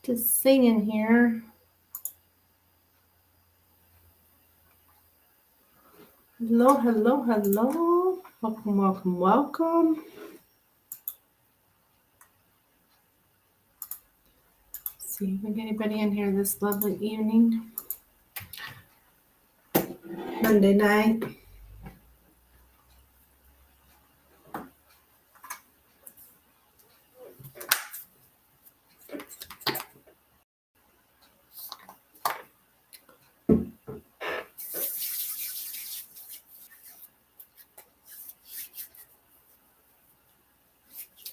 Just singing here. Hello, hello, hello. Welcome, welcome, welcome. Let's see if we get anybody in here this lovely evening. Monday night.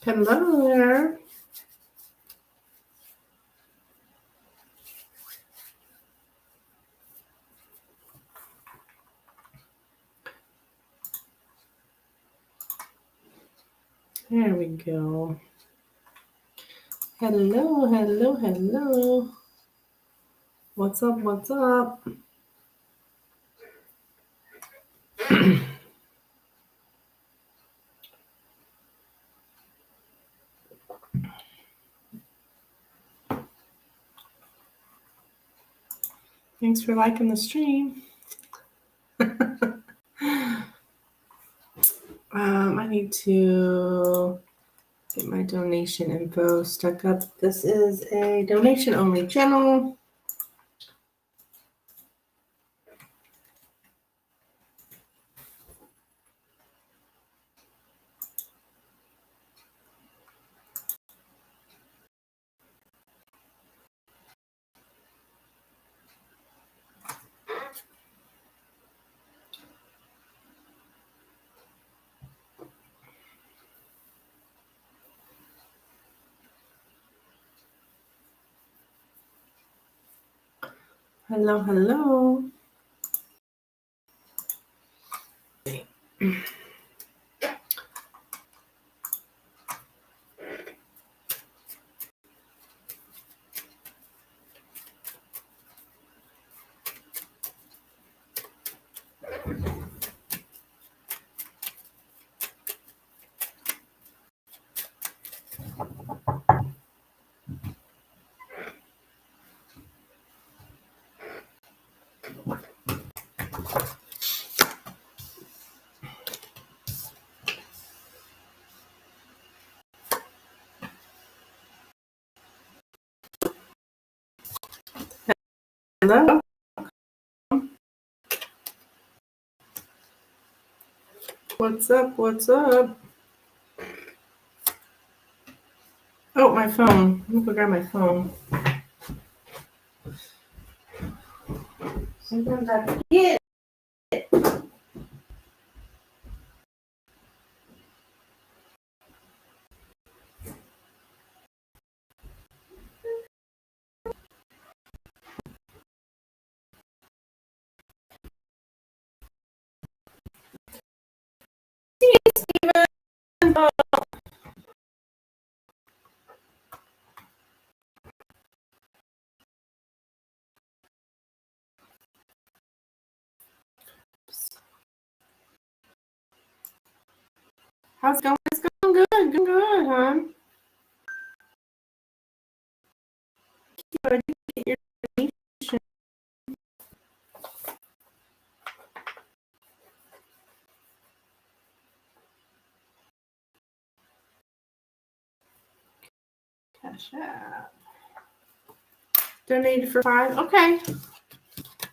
Hello there. There we go. Hello, hello, hello. What's up, what's up? Thanks for liking the stream. I need to get my donation info stuck up. This is a donation-only channel. Hello, hello. Hello. What's up? What's up? Oh, my phone. Let me go grab my phone. Sometimes I forget. How's it going? It's going good. Going good, huh? I did get your donation. Cash App. Donated for 5. Okay.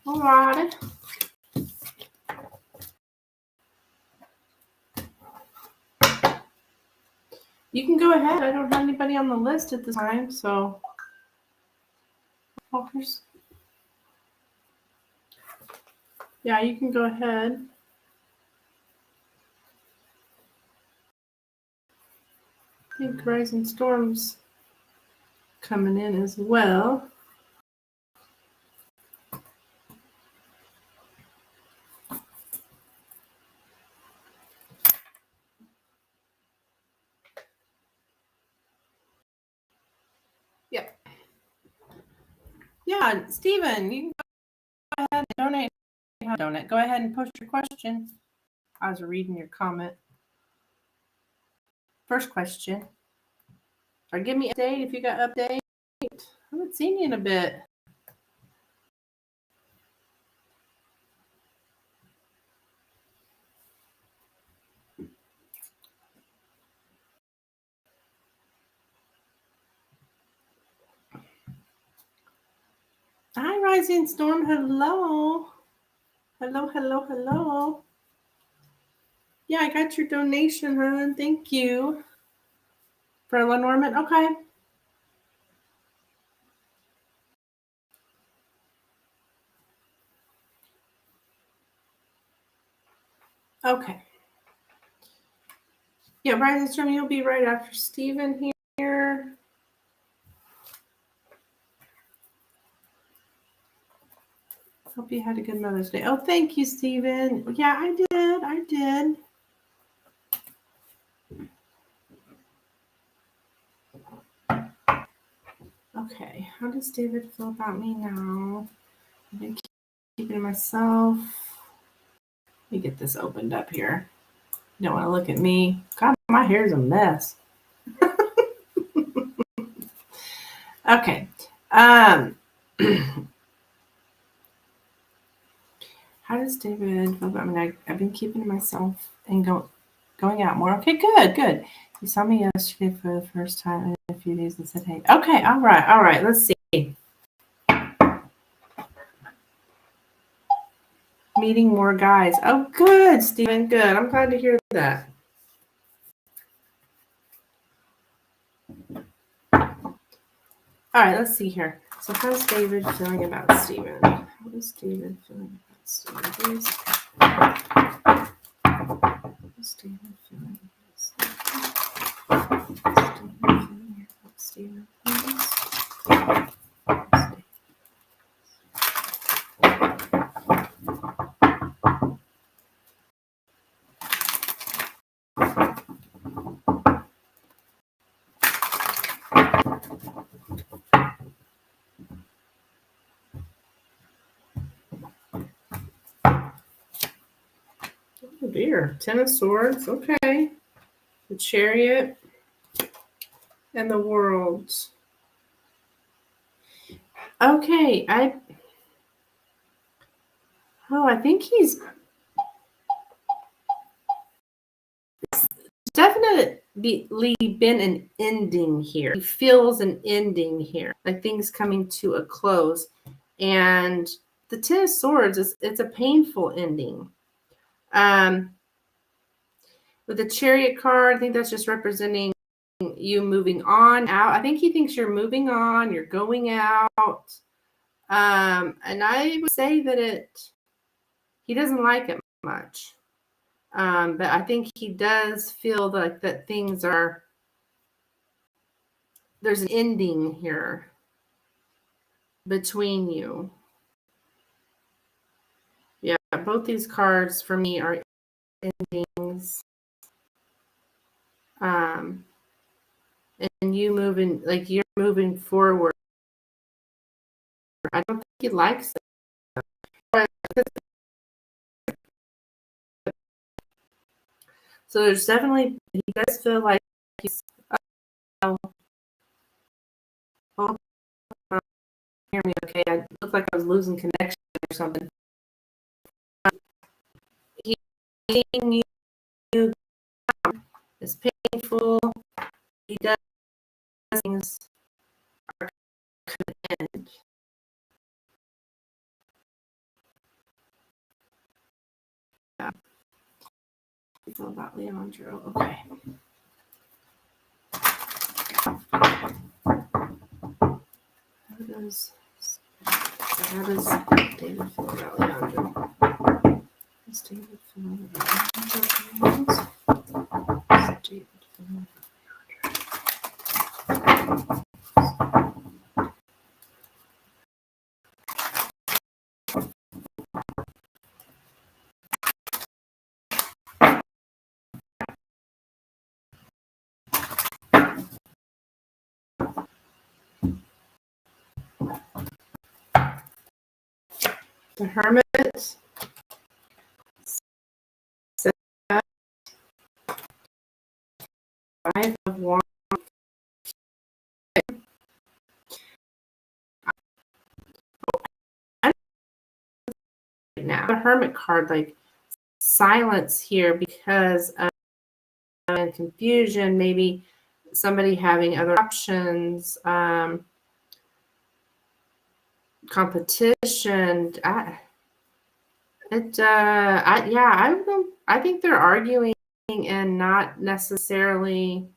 All right. You can go ahead. I don't have anybody on the list at the time, so. Yeah, you can go ahead. I think Rising Storm's coming in as well. Yep. Yeah, Stephen, you can go ahead and donate. Go ahead and post your question. I was reading your comment. First question. Or give me an update if you got update. I haven't seen you in a bit. Hi, Rising Storm. Hello. Hello. Yeah, I got your donation, hon. Thank you. For Lenormand. Okay. Okay. Yeah, Rising Storm, you'll be right after Steven here. Hope you had a good Mother's Day. Oh, thank you, Steven. Yeah, I did. Okay, how does David feel about me now? I've been keeping to myself. Let me get this opened up here. You don't want to look at me. God, my hair's a mess. Okay. How does David feel about me? I've been keeping to myself and going out more. Okay, good. You saw me yesterday for the first time in a few days and said, hey. Okay, all right. Let's see. Meeting more guys. Oh, good, Stephen. Good. I'm glad to hear that. All right, let's see here. So how's David feeling about Stephen? How is David feeling about Stephen? How's David feeling about Stephen? Oh dear. 10 of Swords. Okay. The Chariot and the World. Okay. I think he's definitely been an ending here. He feels an ending here, like things coming to a close. And the 10 of Swords it's a painful ending. With the Chariot card, I think that's just representing you moving on out. I think he thinks you're moving on, you're going out. And I would say that he doesn't like it much. But I think he does feel like that there's an ending here between you. Yeah, both these cards for me are endings. And you're moving forward. I don't think he likes it. So there's definitely, he does feel like he's, hear me okay? I looked like I was losing connection or something. Hearing you is painful. He does things are could end. Yeah. I feel about Leandro. Okay. How does David feel about Leandro? Does David feel about Leandro? Does David feel about the Hermit? Five of Wands. now. The Hermit card, like silence here because of confusion, maybe somebody having other options, competition. I think they're arguing and not necessarily,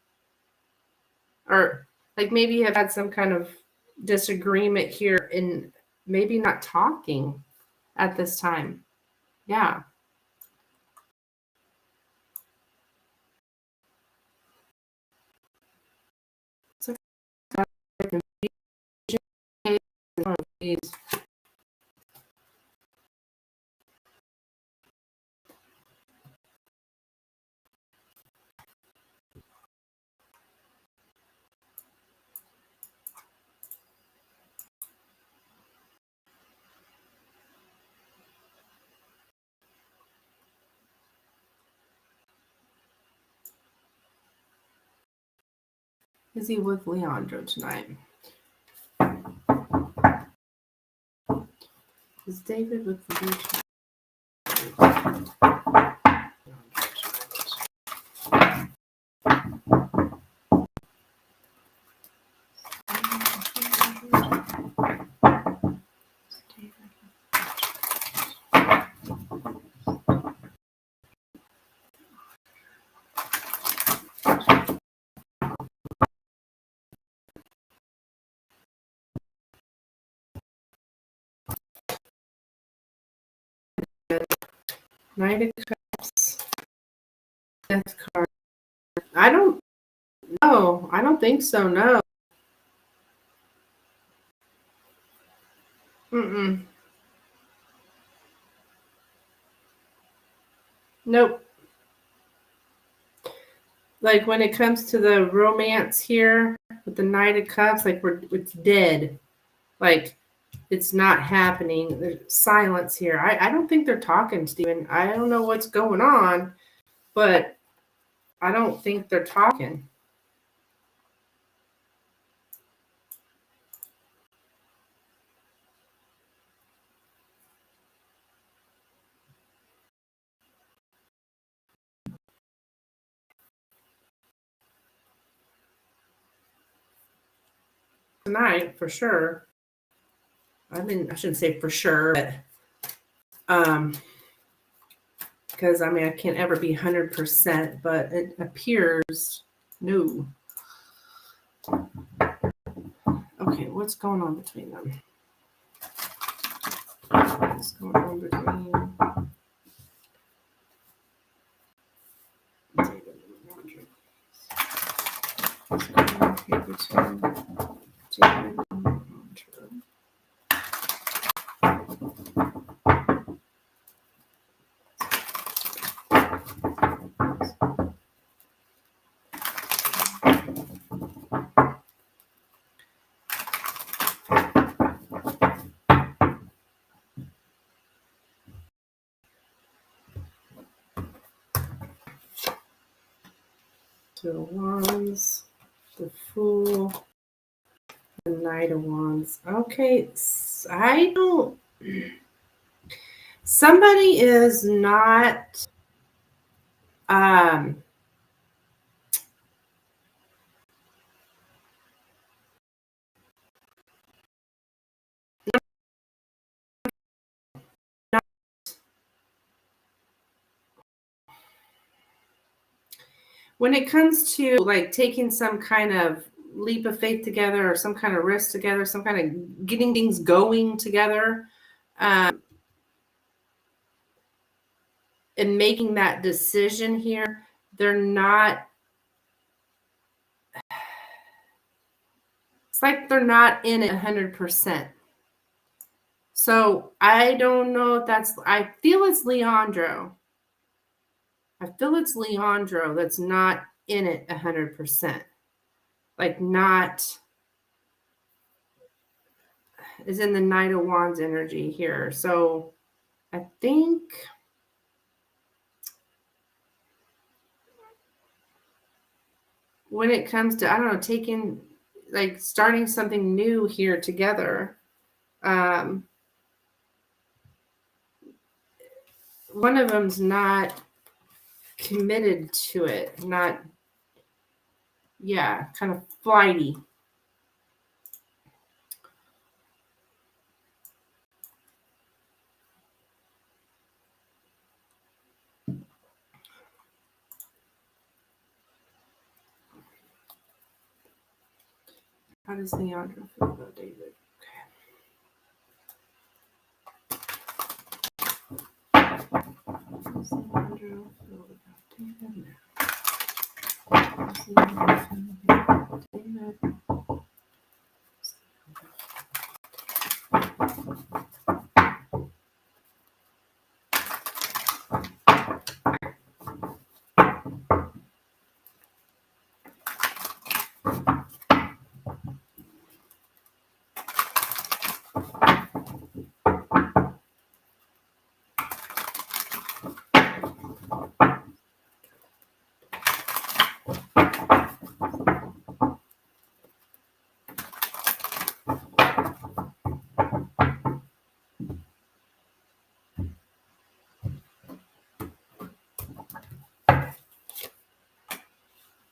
or like maybe have had some kind of disagreement here and maybe not talking at this time. Yeah. It's like is he with Leandro tonight? Is David with the beach? Knight of Cups, Death card. I don't know. I don't think so. No. Mm-mm. Nope. Like when it comes to the romance here with the Knight of Cups, like it's dead. Like it's not happening. There's silence here. I don't think they're talking, Stephen. I don't know what's going on, but I don't think they're talking. Tonight, for sure. I shouldn't say for sure, but because I can't ever be 100%, but it appears no. Okay, what's going on between them? What's going on between David and Roger? What's going on here between David and Roger? Two of Wands, the Fool, the Knight of Wands. Okay, I don't. Somebody is not. When it comes to like taking some kind of leap of faith together or some kind of risk together, some kind of getting things going together, and making that decision here, they're not. It's like they're not in it 100%. So I don't know if that's. I feel it's Leandro. I feel it's Leandro that's not in it 100%. Like not is in the Knight of Wands energy here. So I think when it comes to, I don't know, taking, like starting something new here together, one of them's not committed to it, not, yeah, kind of flighty. How does Leandro feel about David? How does Leandro feel about David now? How does Leandro feel about David?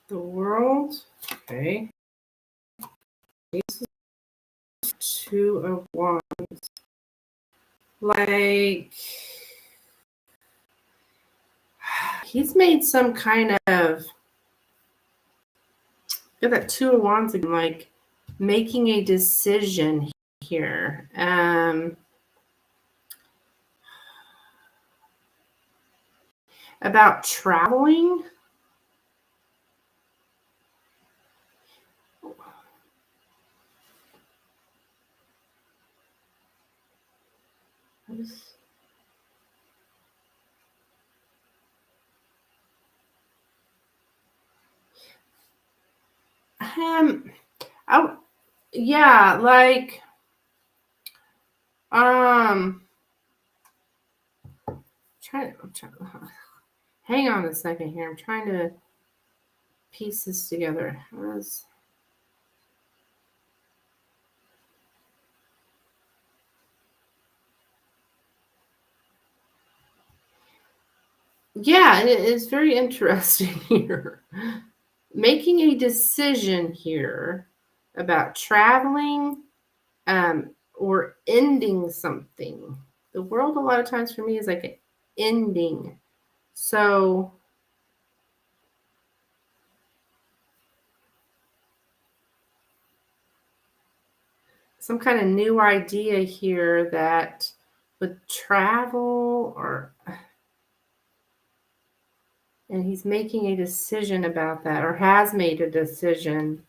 The World. Okay. Two of Wands. Like, he's made some kind of, got that Two of Wands again, like making a decision here. About traveling. Yeah, like, I'm trying, hang on a second here. I'm trying to piece this together. Yeah, it is very interesting here. Making a decision here about traveling, or ending something. The World, a lot of times for me, is like an ending. So some kind of new idea here that would travel, or, and he's making a decision about that, or has made a decision.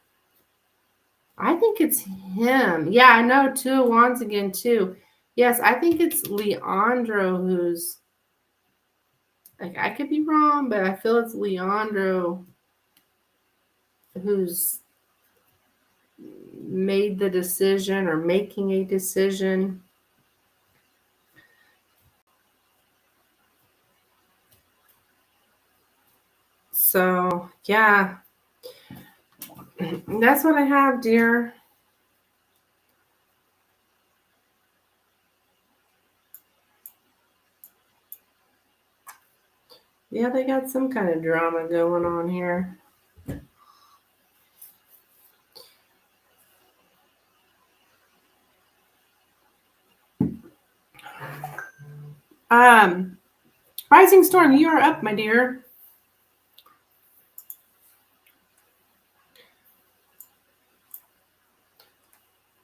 I think it's him. Yeah, I know. Two of Wands again, too. Yes, I think it's Leandro who's, like, I could be wrong, but I feel it's Leandro who's made the decision or making a decision. So, yeah, that's what I have, dear. Yeah, they got some kind of drama going on here. Rising Storm, you are up, my dear.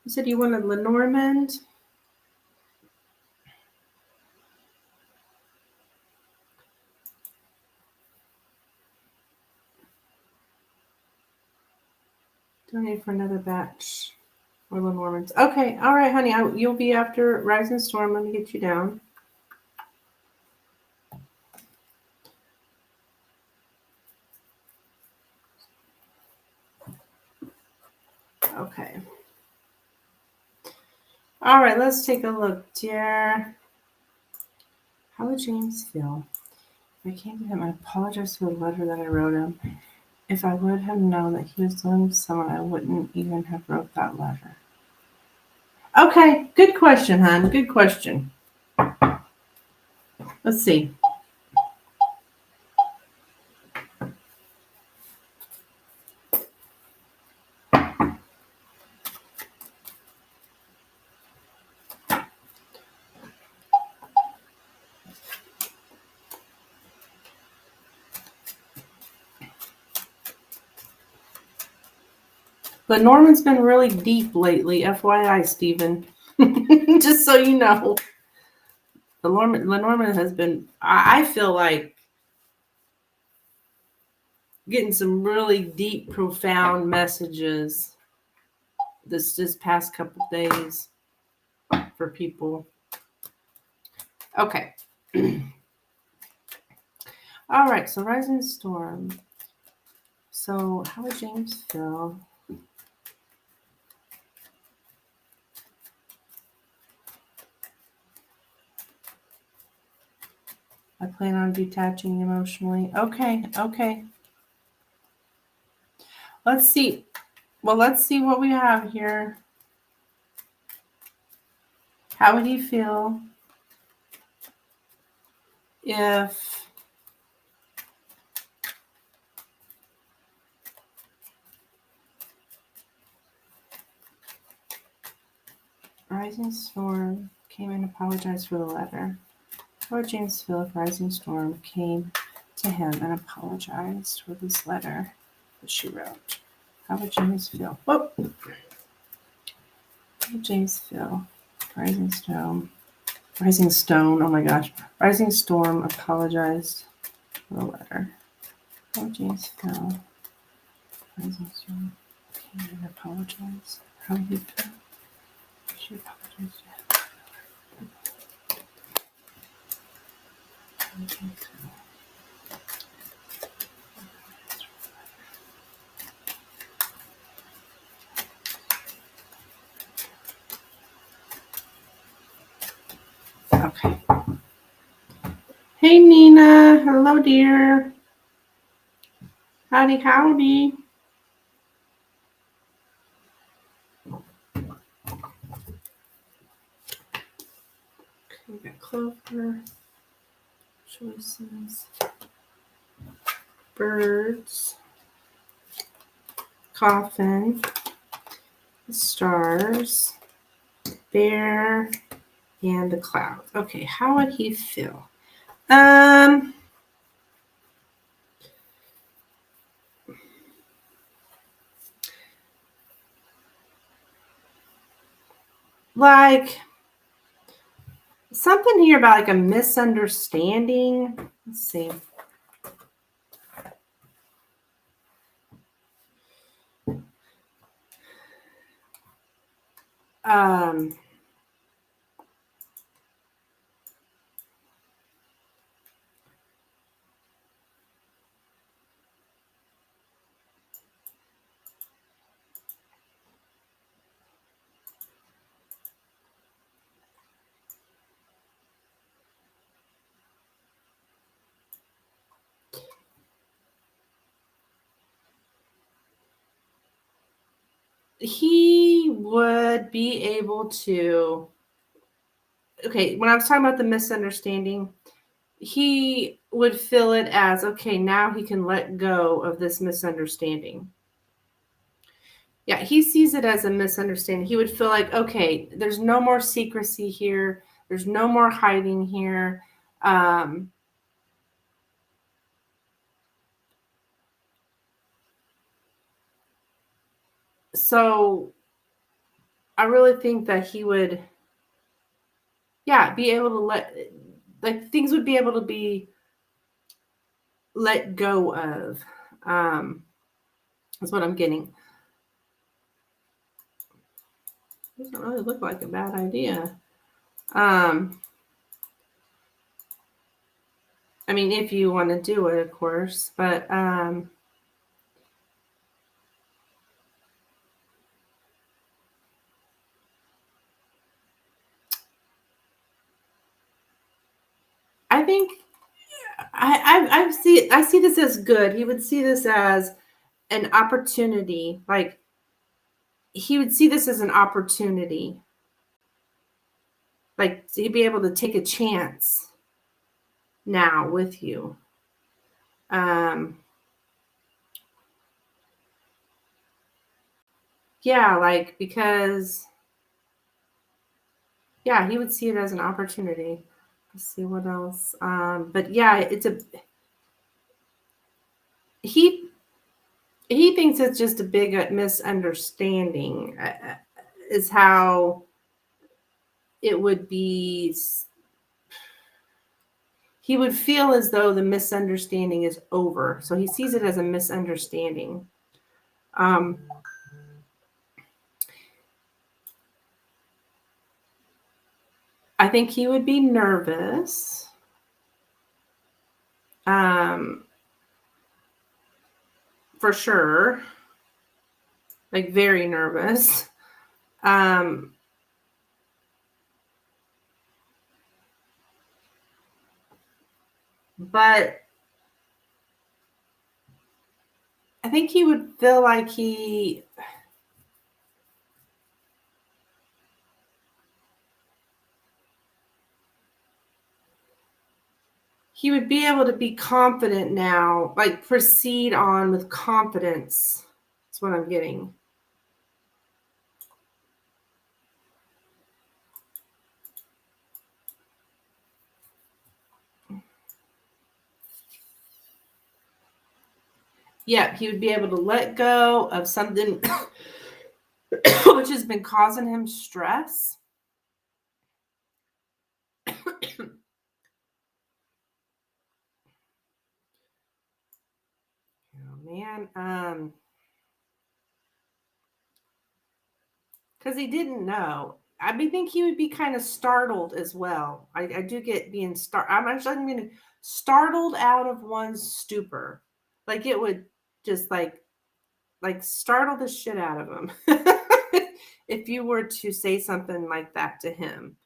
You said you wanted Lenormand. Donate for another batch. Or Lenormand. Okay, all right, honey. You'll be after Rising Storm. Let me get you down. Okay. All right, let's take a look, dear. How would James feel if I came to him and apologized for the letter that I wrote him? If I would have known that he was dealing with someone, I wouldn't even have wrote that letter. Okay, good question, hon. Good question. Let Let's see. Lenormand's been really deep lately, FYI, Stephen. Just so you know. Lenormand has been, I feel like, getting some really deep, profound messages this past couple days for people. Okay. All right, so Rising Storm. So how would James feel? I plan on detaching emotionally. Okay. Let's see. Well, let's see what we have here. How would he feel if Rising Storm came and apologized for the letter? How would James feel if Rising Storm came to him and apologized for this letter that she wrote? How would James feel? Whoop. How would James feel? Rising Stone, oh my gosh. Rising Storm apologized for the letter. How would James feel? Rising Storm came and apologized. How would he feel? She apologized. How would James feel? Okay. Hey, Nina. Hello, dear. Howdy. We got Clover, Choices, Birds, Coffin, Stars, Bear, and the Clouds. Okay, how would he feel? Like something here about like a misunderstanding. Let's see. He would be able to. Okay, when I was talking about the misunderstanding, he would feel it as, okay, now he can let go of this misunderstanding. Yeah, he sees it as a misunderstanding. He would feel like, okay, there's no more secrecy here. There's no more hiding here. So I really think that he would, be able to things would be able to be let go of. That's what I'm getting. Doesn't really look like a bad idea. I mean, if you want to do it, of course, but I think I see this as good. He would see this as an opportunity. Like he would see this as an opportunity. Like he'd be able to take a chance now with you. Yeah, like, because, yeah, he would see it as an opportunity. Let's see what else. But yeah, he thinks it's just a big misunderstanding, is how it would be. He would feel as though the misunderstanding is over. So he sees it as a misunderstanding. I think he would be nervous. For sure. Like, very nervous. But I think he would feel like he would be able to be confident now, like proceed on with confidence. That's what I'm getting. Yeah, he would be able to let go of something which has been causing him stress. Oh man, because he didn't know. I think he would be kind of startled as well. I do get being I'm actually being startled out of one's stupor. Like, it would just like startle the shit out of him if you were to say something like that to him.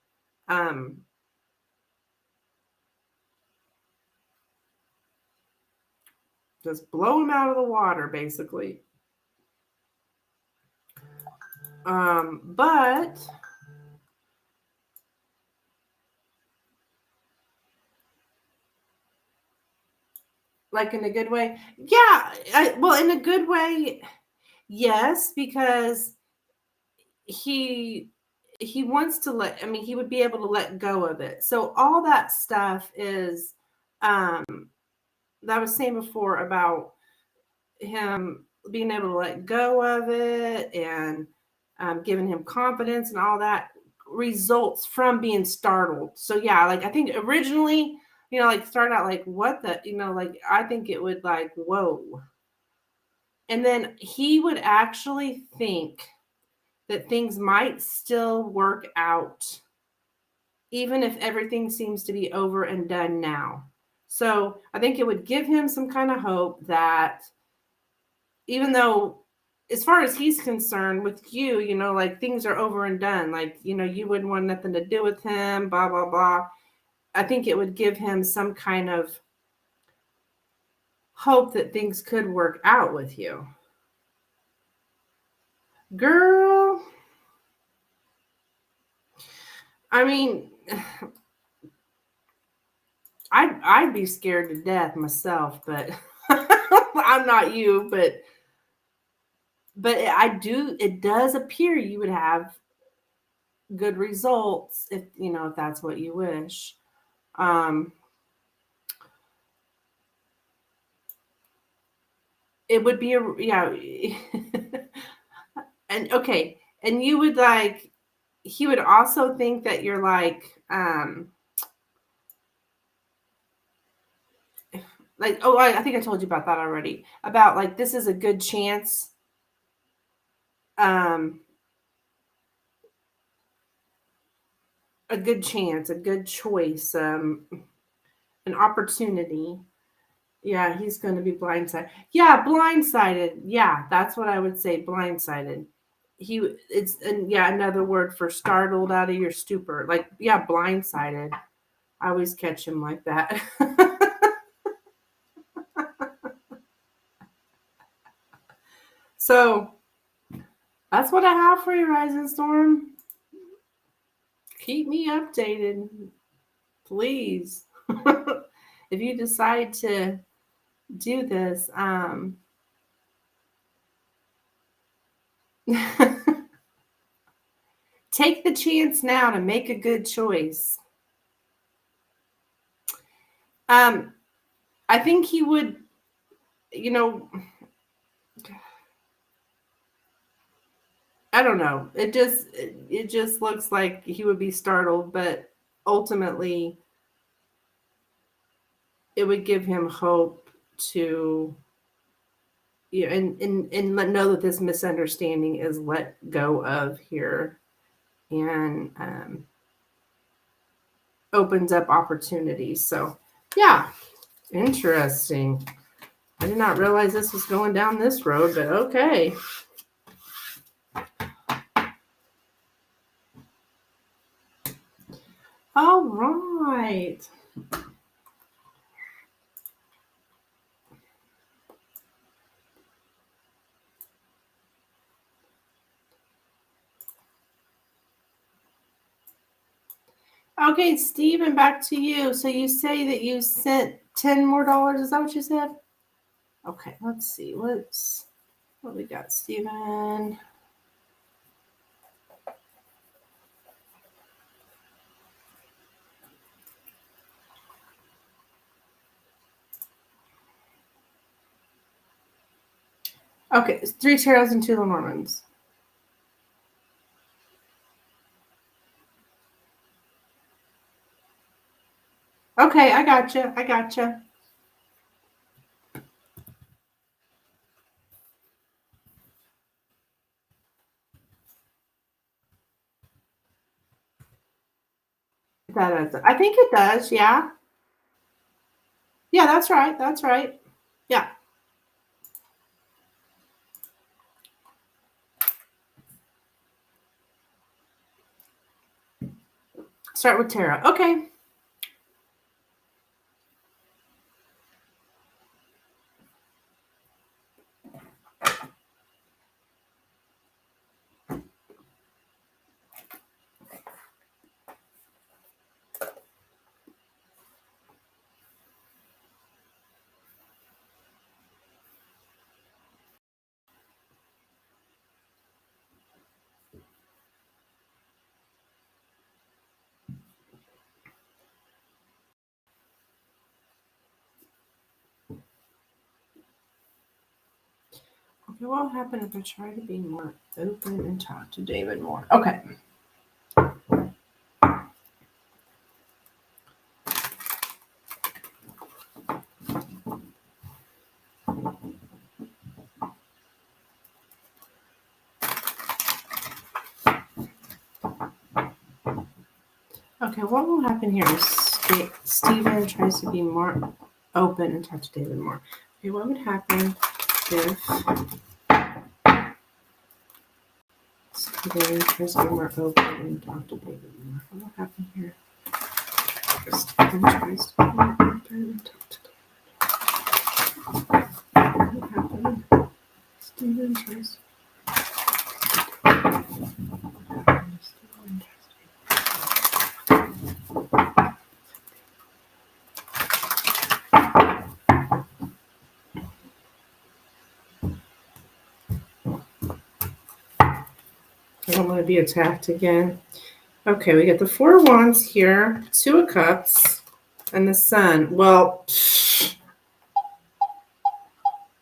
Just blow him out of the water, basically. But like, in a good way, yeah. Well, in a good way, yes, because he wants to he would be able to let go of it. So all that stuff is, that I was saying before about him being able to let go of it, and giving him confidence and all that results from being startled. So yeah, like, I think originally, like, start out like, what the, like, I think it would like, whoa. And then he would actually think that things might still work out, even if everything seems to be over and done now. So I think it would give him some kind of hope that, even though, as far as he's concerned with you, like, things are over and done, like, you wouldn't want nothing to do with him, blah, blah, blah. I think it would give him some kind of hope that things could work out with you. Girl, I mean, I'd be scared to death myself, but I'm not you, but it does appear you would have good results if that's what you wish. It would be and okay, and you would like, he would also think that you're like, oh, I think I told you about that already, about like, this is a good chance, a good chance, a good choice, an opportunity. Yeah, he's going to be blindsided. Yeah, blindsided. Yeah, that's what I would say, blindsided. Another word for startled out of your stupor. Like, yeah, blindsided. I always catch him like that. So that's what I have for you, Rising Storm. Keep me updated, please. if you decide to do this, take the chance now to make a good choice. I think he would, I don't know. It just looks like he would be startled, but ultimately it would give him hope to and know that this misunderstanding is let go of here, and opens up opportunities. So yeah, interesting. I did not realize this was going down this road, but okay. All right. Okay, Stephen, back to you. So you say that you sent $10 more. Is that what you said? Okay, let's see. What we got, Stephen? Okay, it's 3 tarots and 2 Lenormands. Okay, I gotcha. I think it does, yeah. Yeah, that's right. Yeah. Start with tarot. Okay. Okay, what will happen if I try to be more open and talk to David more? Okay. Okay, what will happen here is Stephen tries to be more open and talk to David more. Okay, what would happen if Stephen tries to be more open and talk to David more? What will happen here? Stephen tries to be more open and talk to David. What will happen? Stephen tries. I don't want to be attacked again. Okay, we get the 4 of Wands here, 2 of Cups, and the Sun. Well,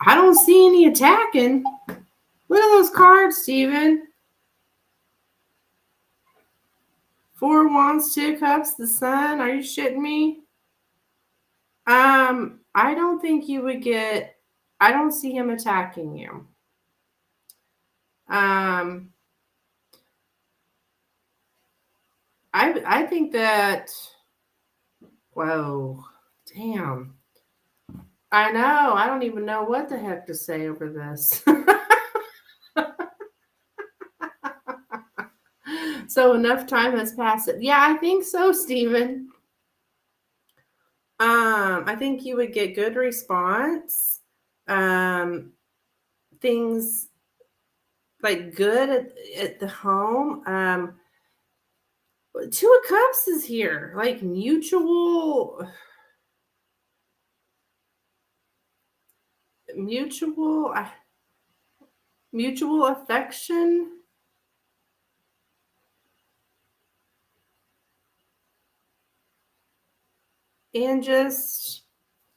I don't see any attacking. Look at those cards, Stephen. 4 of Wands, 2 of Cups, the Sun. Are you shitting me? I don't think you would get. I don't see him attacking you. I think that. Whoa, damn. I know. I don't even know what the heck to say over this. So enough time has passed. Yeah, I think so, Stephen. I think you would get good response. Things like good at the home. 2 of Cups is here, like mutual. mutual affection and just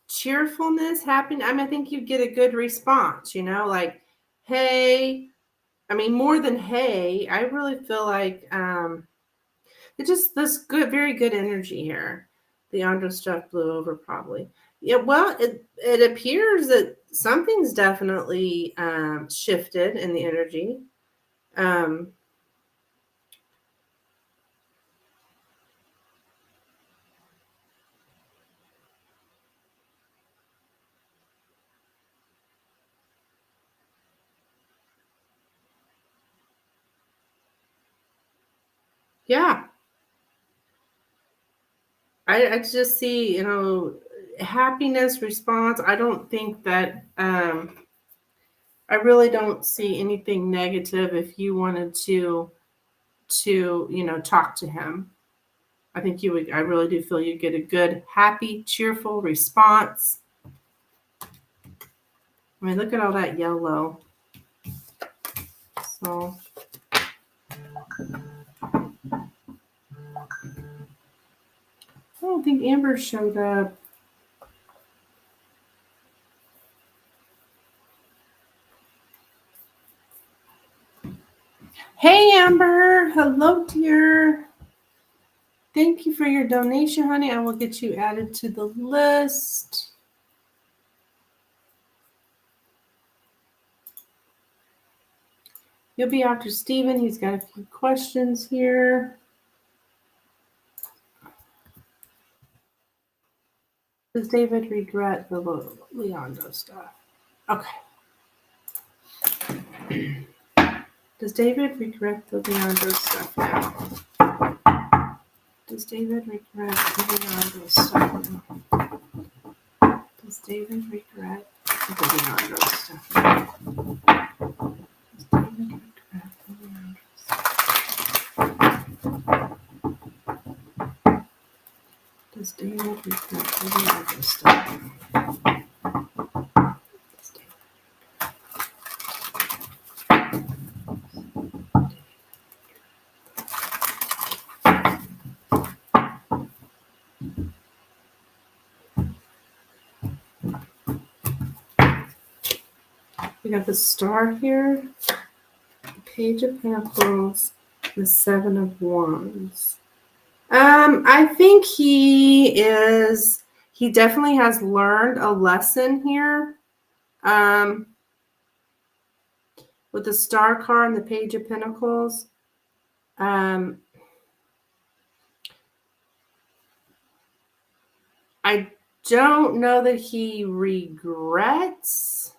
cheerfulness, happiness. I mean, I think you get a good response, like, hey, I mean, more than hey, I really feel like it's just this good, very good energy here. The Andro stuff blew over probably. Yeah, well, it appears that something's definitely shifted in the energy. Yeah, I just see, happiness response. I don't think that I really don't see anything negative if you wanted to talk to him. I think you would. I really do feel you get a good, happy, cheerful response. I mean, look at all that yellow. So I don't think Amber showed up. Hey, Amber. Hello, dear. Thank you for your donation, honey. I will get you added to the list. You'll be after Steven. He's got a few questions here. Does David regret the Leandro stuff? Okay. Does David regret the Leandro stuff now? Does David regret the Leandro stuff now? Does David regret the Leandro stuff now? Does David regret the Leandro stuff? Does David regret the Leandro stuff? We got the Star here, the Page of Pentacles, the Seven of Wands. I think he definitely has learned a lesson here. With the Star card and the Page of Pentacles. I don't know that he regrets,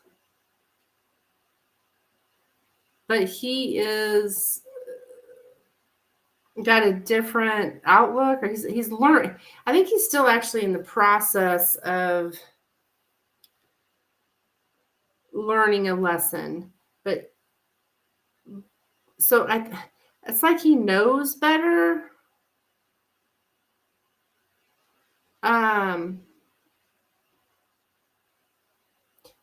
but he is got a different outlook, or he's learning. I think he's still actually in the process of learning a lesson, but so it's like he knows better.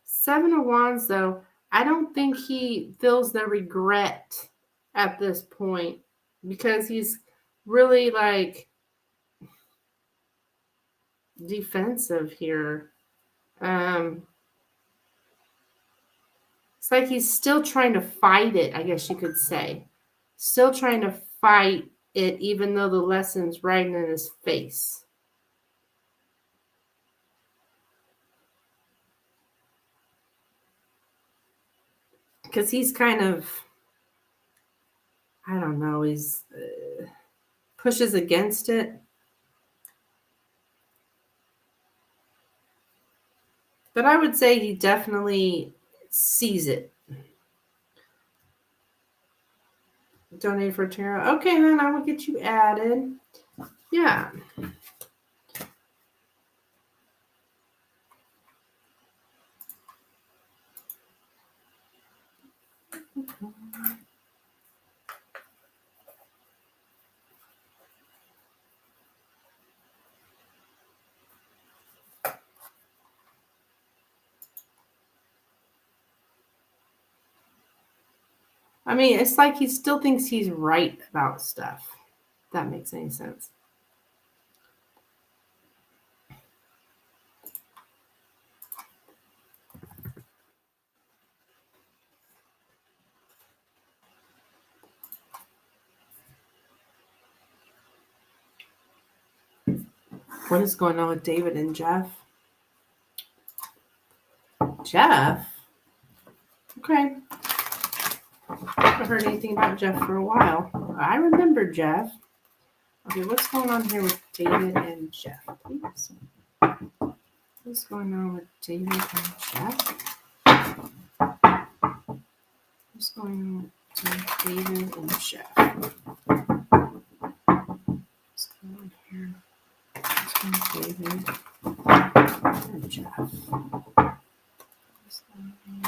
Seven of Wands, though, I don't think he feels the regret at this point because he's really like defensive here. It's like he's still trying to fight it, I guess you could say. Still trying to fight it, even though the lesson's right in his face. Because he's kind of, I don't know, he's pushes against it. But I would say he definitely sees it. Donate for tarot. Okay, then I will get you added. Yeah. I mean, it's like he still thinks he's right about stuff. If that makes any sense. What is going on with David and Jeff? Jeff? Okay. I haven't heard anything about Jeff for a while. I remember Jeff. Okay, what's going on here with David and Jeff? Please. What's going on with David and Jeff? What's going on with David and Jeff? What's going on here? What's going on with David and Jeff? What's going on with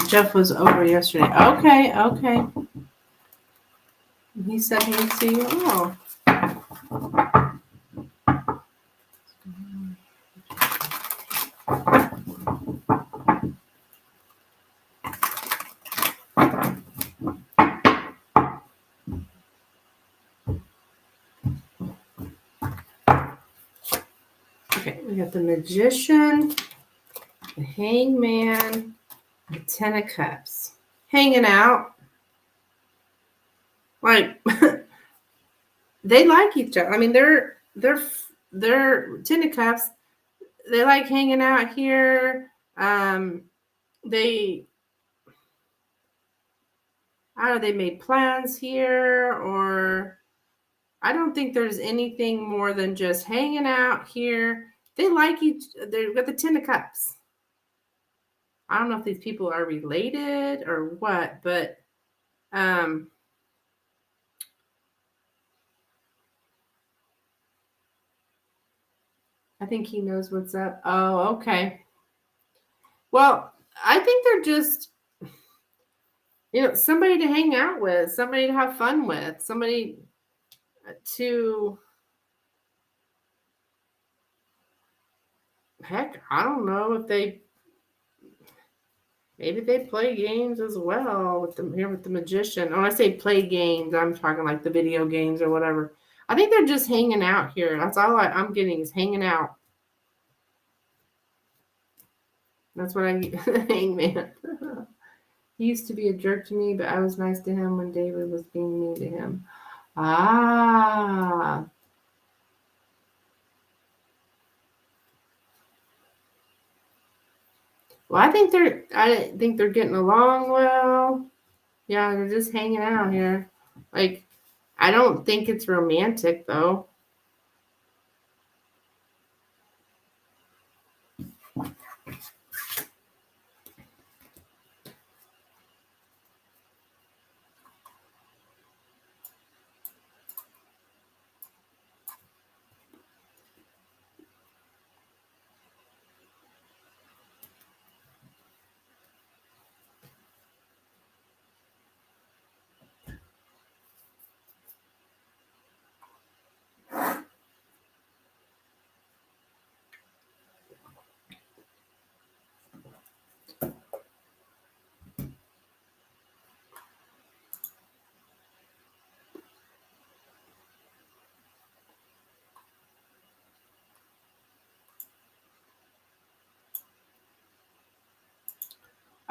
Jeff was over yesterday. Okay. He said he would see you. Oh. Okay, we got the Magician, the Hangman, the Ten of Cups. Hanging out. Like, they like each other. I mean, they're Ten of Cups. They like hanging out here. They made plans here, or I don't think there's anything more than just hanging out here. They like they've got the Ten of Cups. I don't know if these people are related or what, but I think he knows what's up. Oh, okay. Well, I think they're just, somebody to hang out with, somebody to have fun with, somebody to, heck, I don't know if maybe they play games as well with the Magician. When I say play games, I'm talking like the video games or whatever. I think they're just hanging out here. That's all I'm getting is hanging out. That's what Hangman. He used to be a jerk to me, but I was nice to him when David was being mean to him. Ah. Well, I think they're getting along well. Yeah, they're just hanging out here. Like, I don't think it's romantic though.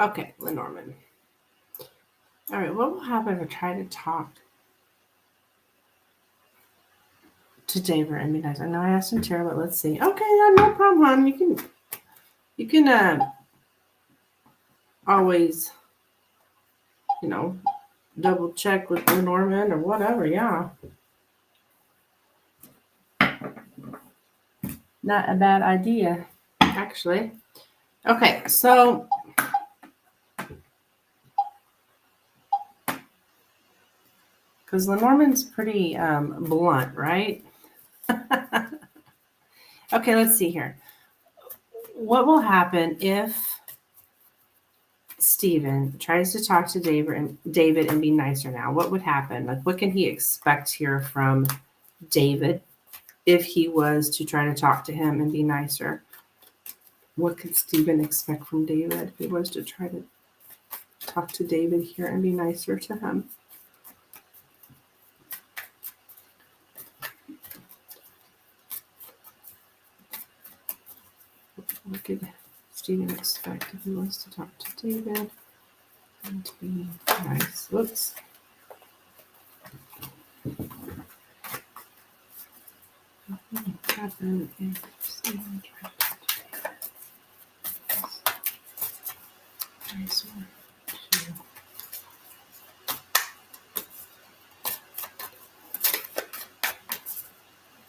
Okay, Lenormand. All right, what will happen if I try to talk to David and be nice? I know I asked him Tara, but let's see. Okay, no problem, hon. You can always, double check with Lenormand or whatever. Yeah, not a bad idea, actually. Okay, so. Because Lenormand's pretty blunt, right? Okay, let's see here. What will happen if Stephen tries to talk to David and be nicer now? What would happen? Like, what can he expect here from David if he was to try to talk to him and be nicer? What could Stephen expect from David if he was to try to talk to David here and be nicer to him? What could Stephen expect if he was to talk to David and to be nice? Whoops. What would happen if Stephen tried to talk to David? Nicer to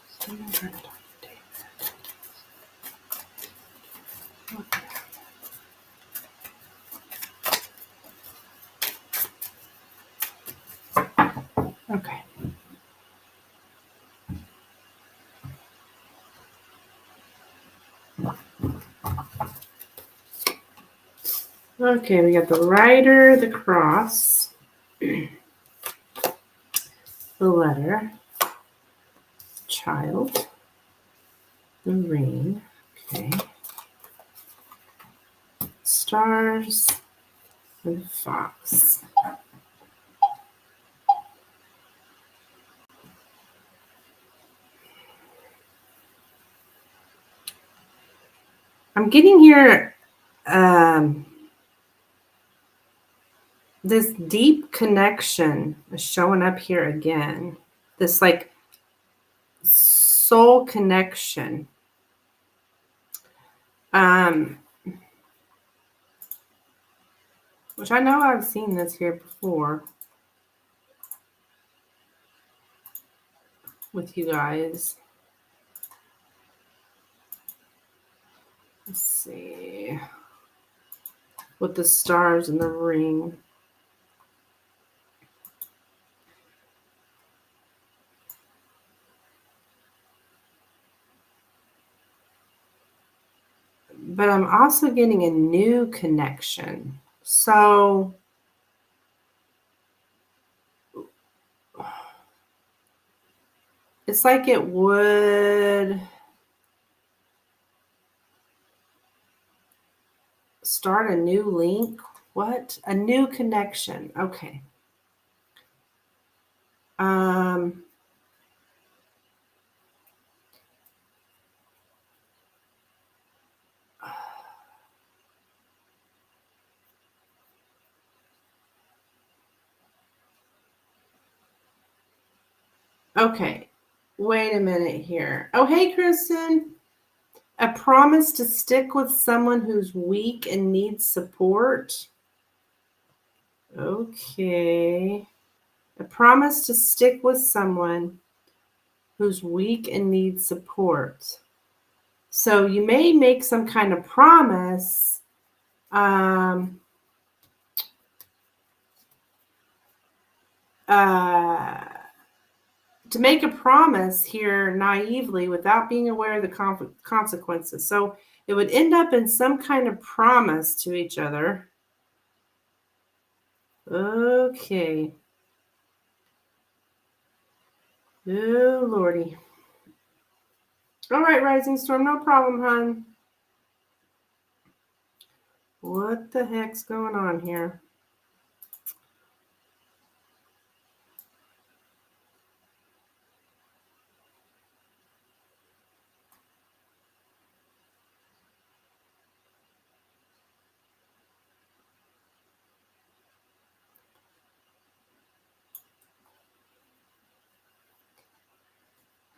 Stephen tried to talk to David. What would happen? Okay. Okay, we got the rider, the cross, the letter, child, the ring, okay, stars, and fox. I'm getting here this deep connection is showing up here again. This like soul connection. Which I know I've seen this here before with you guys. Let's see. With the stars and the ring. But I'm also getting a new connection. So it's like it would start a new link. What? A new connection. Okay. Okay. Wait a minute here. Oh, hey, Kristen. A promise to stick with someone who's weak and needs support. Okay. A promise to stick with someone who's weak and needs support. So you may make some kind of promise. To make a promise here naively without being aware of the consequences. So it would end up in some kind of promise to each other. Okay. Oh, Lordy. All right, Rising Storm, no problem, hon. What the heck's going on here?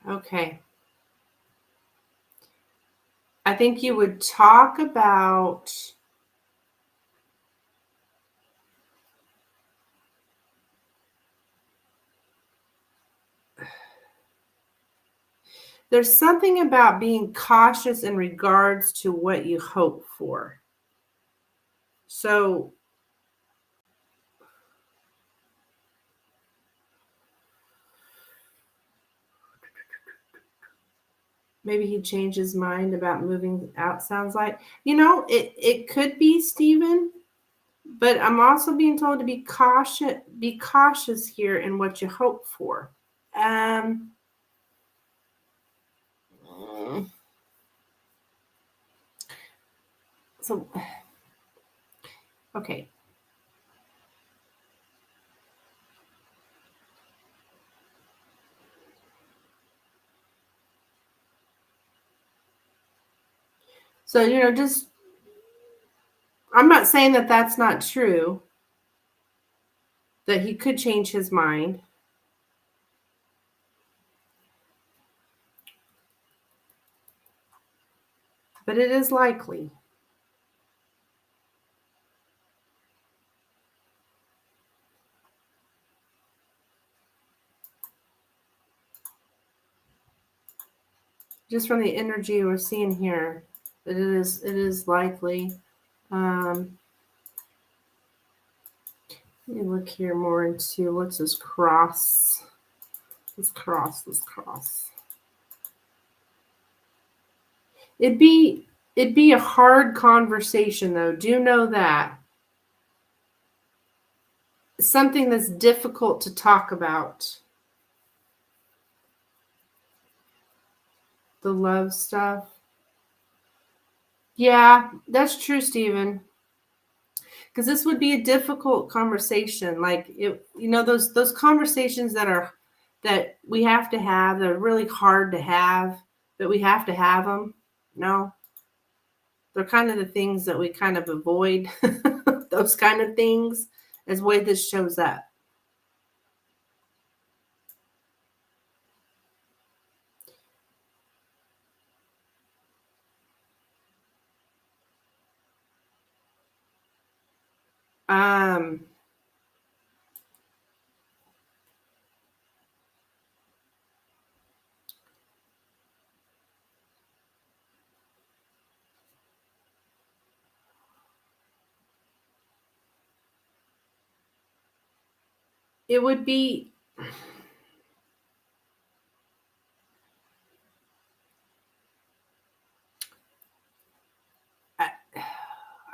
Okay. I think you would talk about there's something about being cautious in regards to what you hope for. So maybe he changed his mind about moving out, sounds like. You know, it could be Stephen, but I'm also being told to be cautious here in what you hope for. So, okay. So, just, I'm not saying that that's not true, that he could change his mind. But it is likely. Just from the energy we're seeing here, it is likely. Let me look here more into what's this cross. This cross. It'd be a hard conversation though. Do you know that? Something that's difficult to talk about. The love stuff. Yeah, that's true, Stephen. Because this would be a difficult conversation. Like those conversations that we have to have, that are really hard to have, but we have to have them. No, they're kind of the things that we kind of avoid. Those kind of things is the way this shows up. Um, it would be.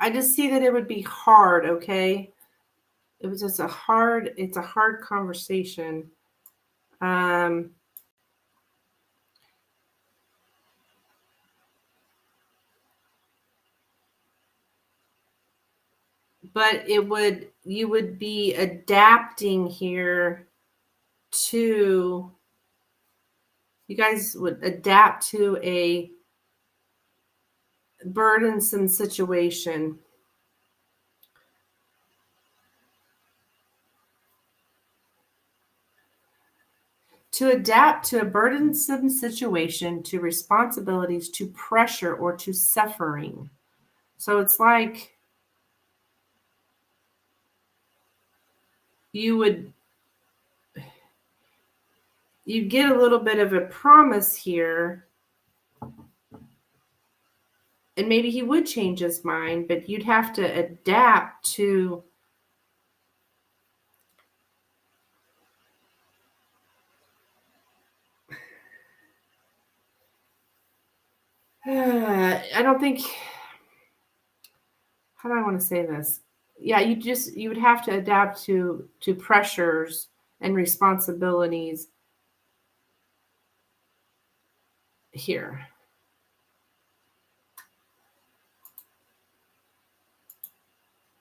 I just see that it would be hard. Okay, it was just it's a hard conversation. Um, but you would be adapting here to, you guys would adapt to a burdensome situation. To adapt to a burdensome situation, to responsibilities, to pressure, or to suffering. So it's like you get a little bit of a promise here, and maybe he would change his mind, but you'd have to adapt to. I don't think, how do I want to say this? Yeah, you would have to adapt to pressures and responsibilities here.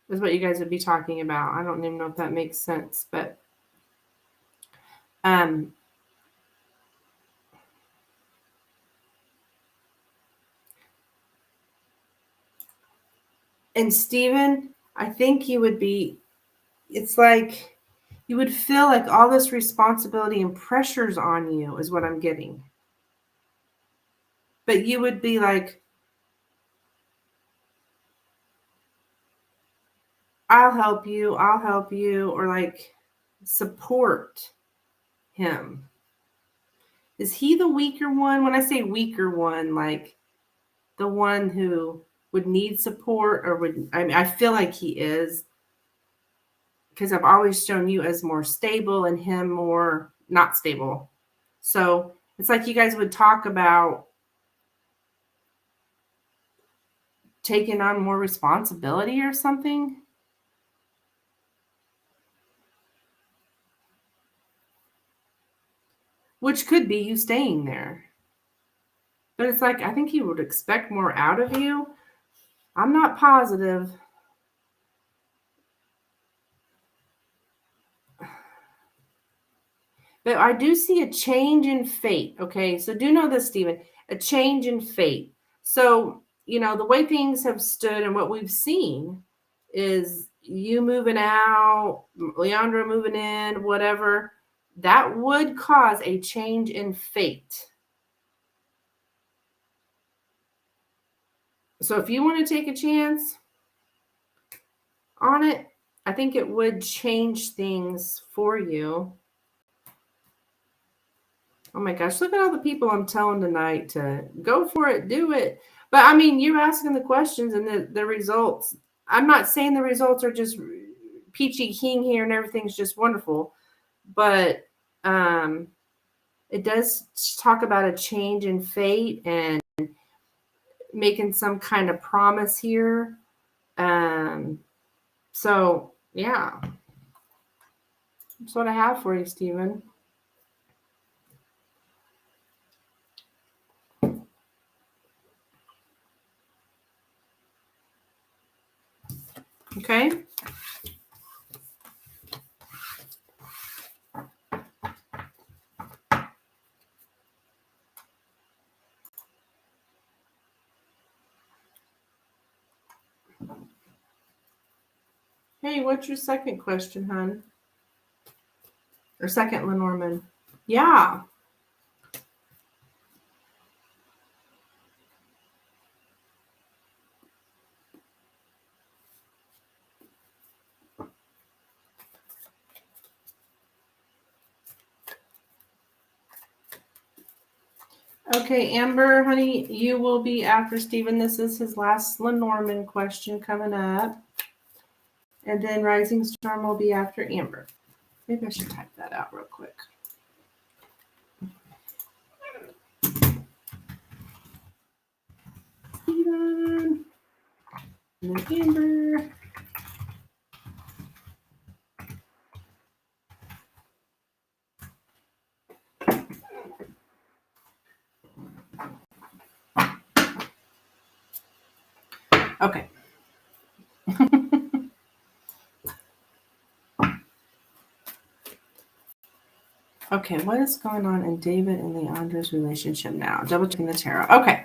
Is what you guys would be talking about. I don't even know if that makes sense, but um and Stephen, I think you would be, it's like you would feel like all this responsibility and pressures on you is what I'm getting. But you would be like, I'll help you, or like support him. Is he the weaker one? When I say weaker one, like the one who would need support, or would, I mean, I feel like he is, because I've always shown you as more stable and him more not stable. So it's like you guys would talk about taking on more responsibility or something. Which could be you staying there. But it's like, I think he would expect more out of you. I'm not positive. But I do see a change in fate. Okay. So do know this, Stephen, a change in fate. So, the way things have stood and what we've seen is you moving out, Leandra moving in, whatever, that would cause a change in fate. So if you want to take a chance on it, I think it would change things for you. Oh my gosh, look at all the people I'm telling tonight to go for it, do it. But I mean, you're asking the questions and the results. I'm not saying the results are just peachy keen here and everything's just wonderful, but it does talk about a change in fate and making some kind of promise here. So yeah, that's what I have for you, Stephen. Okay. Hey, what's your second question, hon? Or second, Lenormand? Yeah. Okay, Amber, honey, you will be after Stephen. This is his last Lenormand question coming up. And then Rising Storm will be after Amber. Maybe I should type that out real quick. Stephen. And then Amber. Okay. Okay, what is going on in David and Leandra's relationship now? Double checking the tarot. Okay.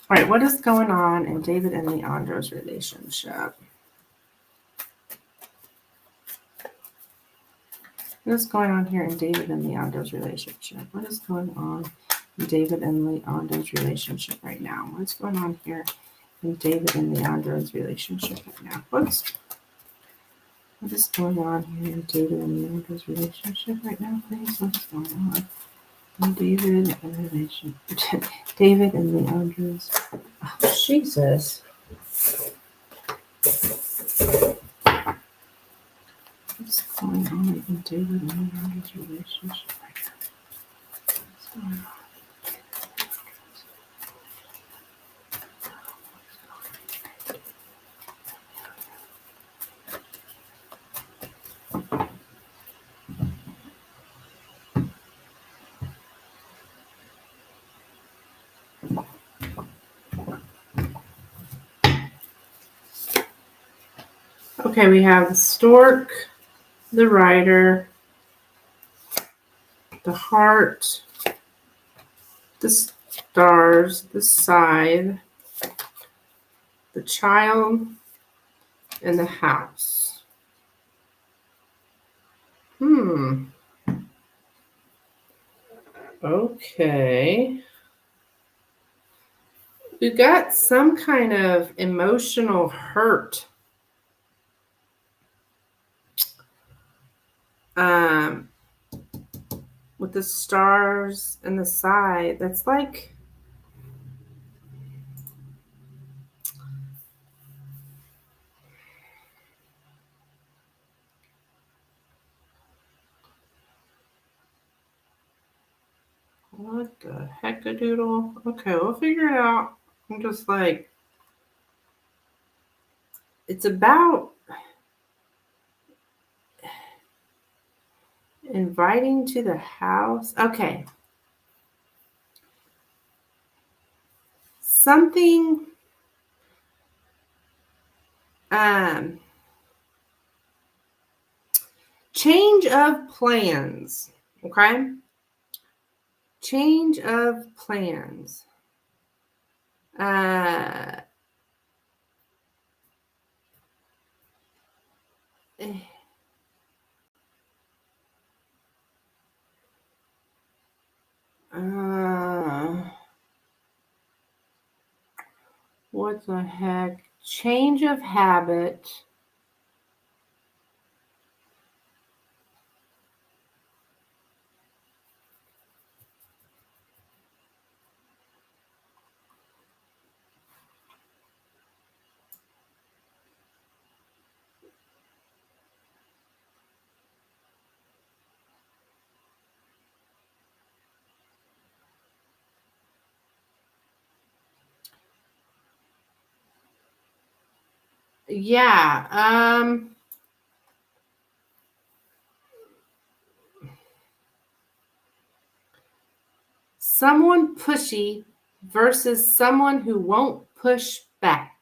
All right, what is going on in David and Leandra's relationship? What is going on here in David and Leandra's relationship? What is going on in David and Leandra's relationship right now? What's going on here in David and Leandra's relationship right now? What is going on here in David and Leandra's relationship right now, please? What's going on in David and David and Leandra's? Oh, Jesus. What's going on in David and Leandra's relationship right now? What's going on? Okay, we have the stork, the rider, the heart, the stars, the scythe, the child, and the house. Okay. We've got some kind of emotional hurt. With the stars and the side, that's like What the heck-a-doodle? Okay, we'll figure it out. I'm just like, it's about inviting to the house. Okay. Something, change of plans. Okay. Change of plans. Uh, uh, what the heck? Change of habit. Yeah. Someone pushy versus someone who won't push back.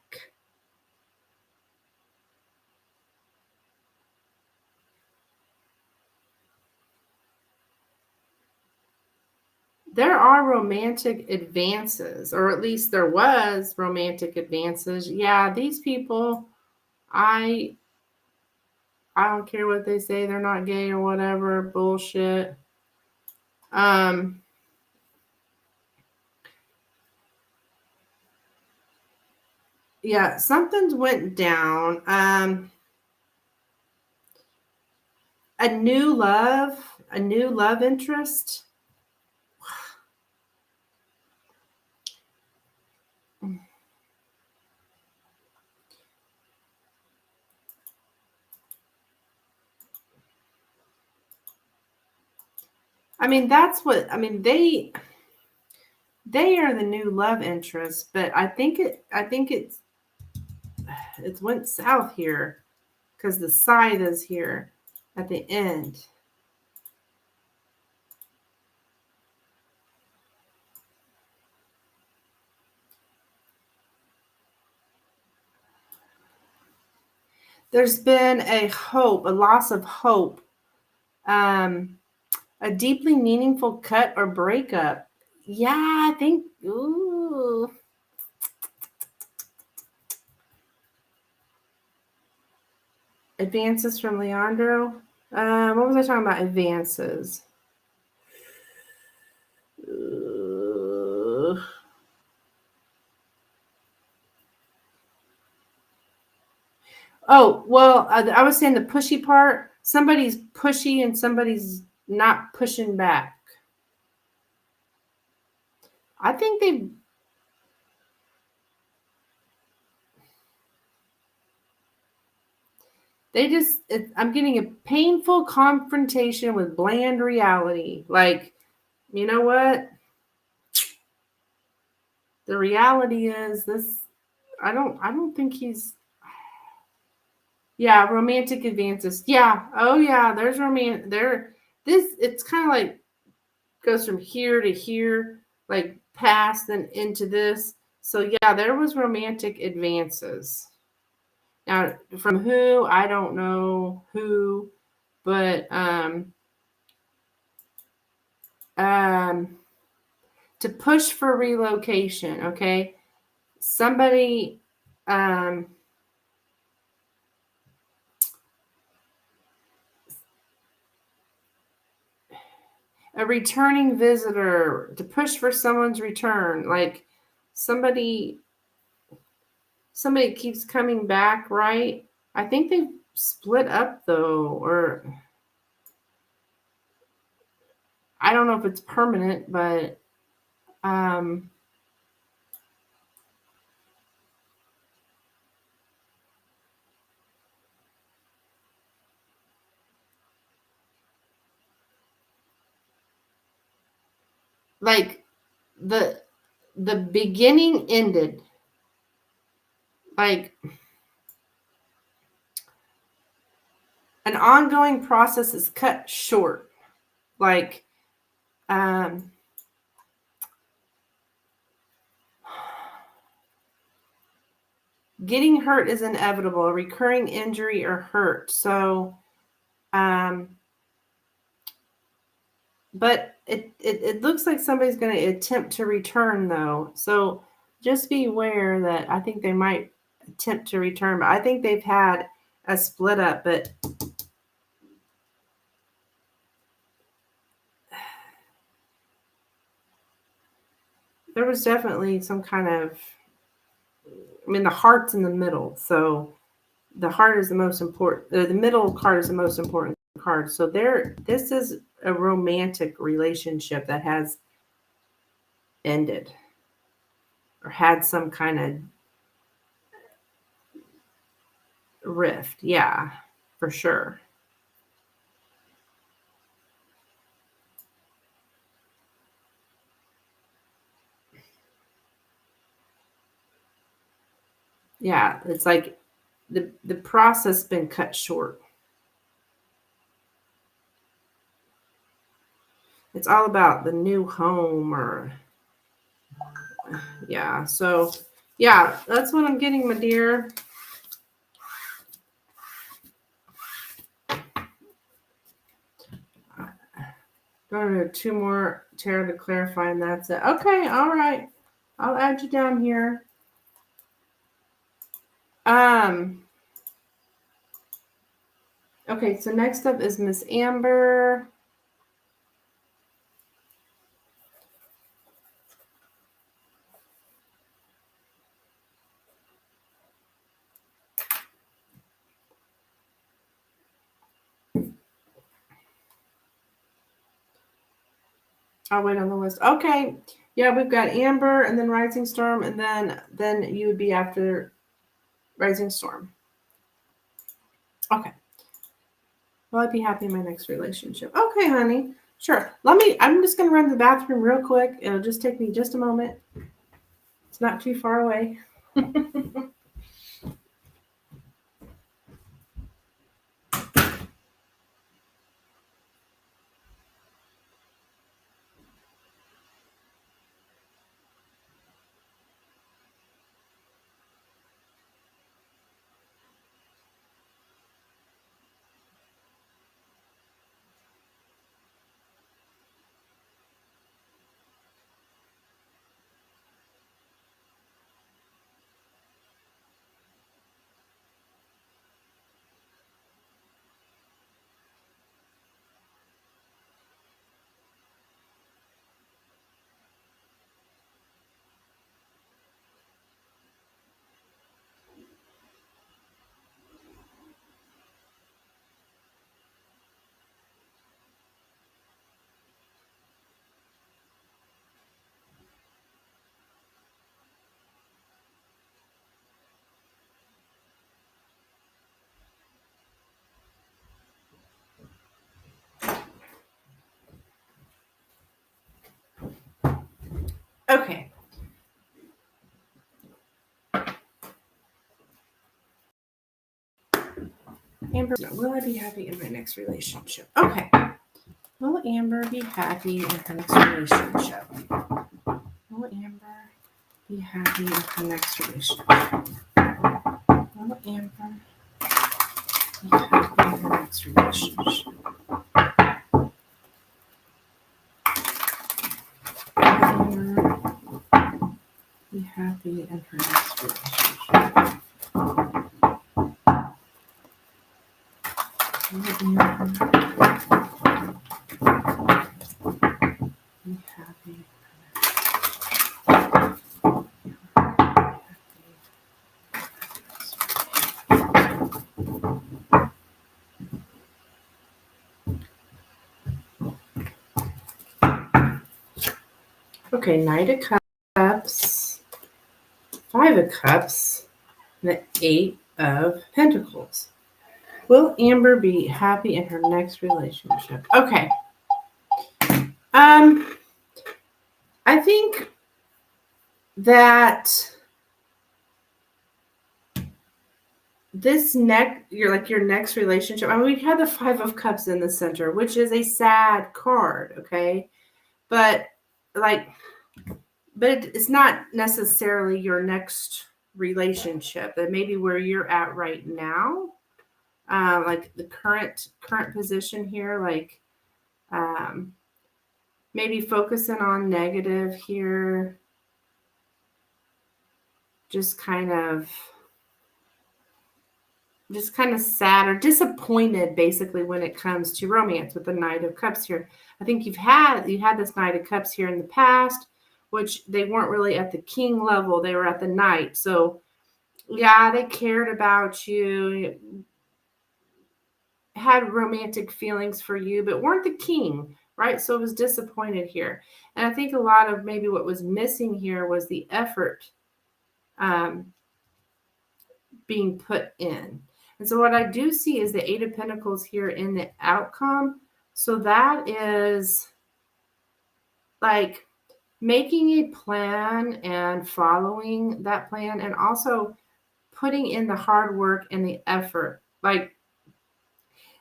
There are romantic advances, or at least there was romantic advances. Yeah, these people, I I don't care what they say, they're not gay or whatever, bullshit. Um yeah, something's went down. A new love interest. I mean, that's what I mean, they are the new love interest, but I think it's went south here because the scythe is here at the end. There's been a loss of hope, um, a deeply meaningful cut or breakup. Yeah, I think. Ooh, advances from Leandro. What was I talking about? Advances. Uh, oh well, I was saying the pushy part. Somebody's pushy and somebody's not pushing back. I think I'm getting a painful confrontation with bland reality. Like, you know what? The reality is this. I don't think he's. Yeah, romantic advances. Yeah. Oh yeah. There's there. This. It's kind of like goes from here to here, like past and into this. So yeah, there was romantic advances. Now, from who, I don't know who, but um, to push for relocation, okay? Somebody, um, a returning visitor, to push for someone's return, like somebody, somebody keeps coming back, right? I think they split up though, or I don't know if it's permanent, but um, like the beginning ended. Like an ongoing process is cut short. Like getting hurt is inevitable, a recurring injury or hurt. So but it looks like somebody's going to attempt to return, though. So just be aware that I think they might attempt to return. But I think they've had a split up. But there was definitely some kind of, I mean, the heart's in the middle. So the heart is the most important. The middle card is the most important card. So this is a romantic relationship that has ended or had some kind of rift. Yeah, for sure. Yeah, it's like the process been cut short. It's all about the new home or yeah. So yeah, that's what I'm getting, my dear. Going to 2 more tarot to clarify, and that's it. Okay, all right. I'll add you down here. Okay, so next up is Miss Amber. I'll wait on the list. Okay. Yeah, we've got Amber and then Rising Storm, and then you would be after Rising Storm. Okay. Will I be happy in my next relationship? Okay, honey. Sure. I'm just gonna run to the bathroom real quick. It'll just take me just a moment. It's not too far away. Okay. Amber, will I be happy in my next relationship? Okay. Will Amber be happy in her next relationship? Will Amber be happy in her next relationship? Will Amber be happy in her next relationship? Will Amber be happy in her next relationship? Will Amber be happy? Okay, Knight of Cups, Five of Cups, and the Eight of Pentacles. Will Amber be happy in her next relationship? Okay. I think that your next relationship. I mean, we had the Five of Cups in the center, which is a sad card, okay? But like, but it's not necessarily your next relationship. That maybe where you're at right now, like the current position here, like maybe focusing on negative here, just kind of sad or disappointed basically when it comes to romance with the Knight of Cups here. I think you had this Knight of Cups here in the past, which they weren't really at the king level, they were at the knight. So yeah, they cared about you, had romantic feelings for you, but weren't the king, right? So it was disappointed here. And I think a lot of maybe what was missing here was the effort being put in. And so what I do see is the Eight of Pentacles here in the outcome. So that is like making a plan and following that plan, and also putting in the hard work and the effort. Like,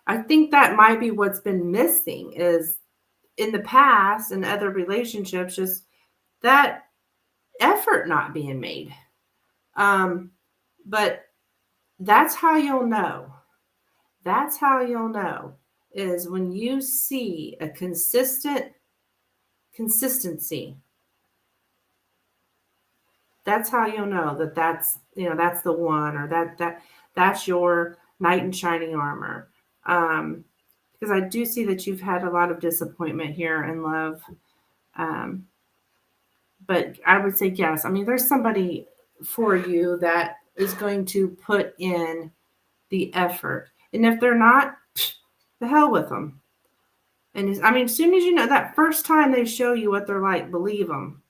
I think that might be what's been missing is in the past and other relationships, just that effort not being made. But that's how you'll know. That's how you'll know is when you see a consistency. That's how you'll know that that's the one, or that's your knight in shining armor. Because I do see that you've had a lot of disappointment here in love. But I would say yes. I mean, there's somebody for you that is going to put in the effort. And if they're not, the hell with them. And I mean, as soon as you know that first time they show you what they're like, believe them.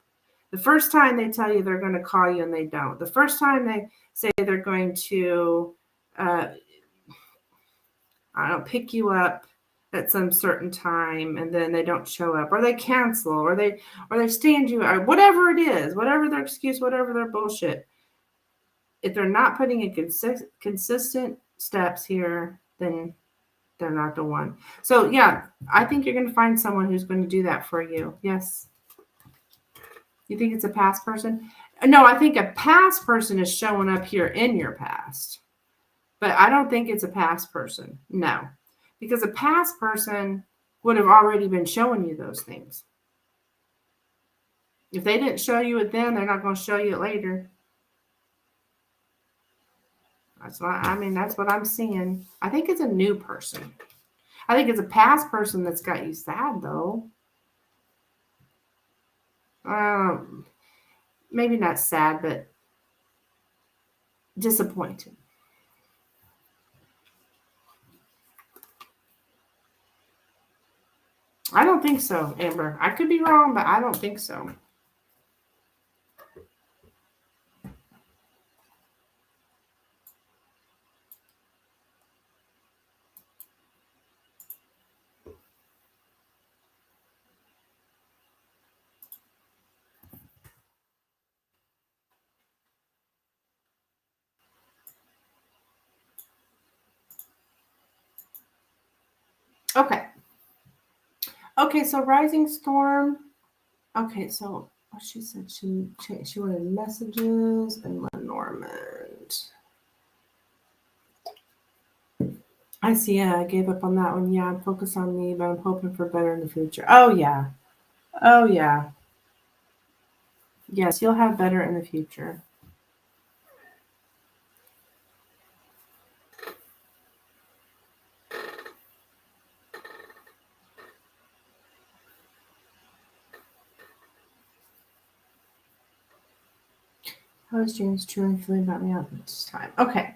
The first time they tell you they're going to call you and they don't. The first time they say they're going to, I don't know, pick you up at some certain time and then they don't show up, or they cancel, or they stand you, or whatever it is, whatever their excuse, whatever their bullshit. If they're not putting in consistent steps here, then they're not the one. So yeah, I think you're going to find someone who's going to do that for you. Yes. You think it's a past person? No, I think a past person is showing up here in your past. But I don't think it's a past person. No. Because a past person would have already been showing you those things. If they didn't show you it then, they're not going to show you it later. That's what I'm seeing. I think it's a new person. I think it's a past person that's got you sad, though. Maybe not sad, but disappointed. I don't think so, Amber. I could be wrong, but I don't think so. Okay, so Rising Storm. Okay, so she said she wanted messages and Lenormand. I see. I gave up on that one. Yeah, I'm focused on me, but I'm hoping for better in the future. Oh yeah. Oh yeah. Yes, you'll have better in the future. How is James truly feeling about me at this time? Okay.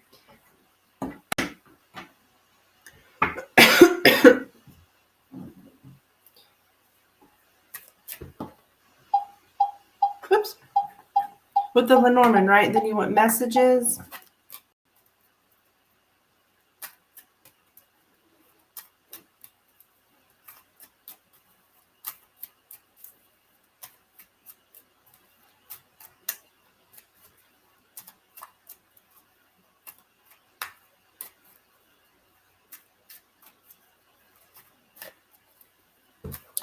Oops. With the Lenormand, right? Then you want messages.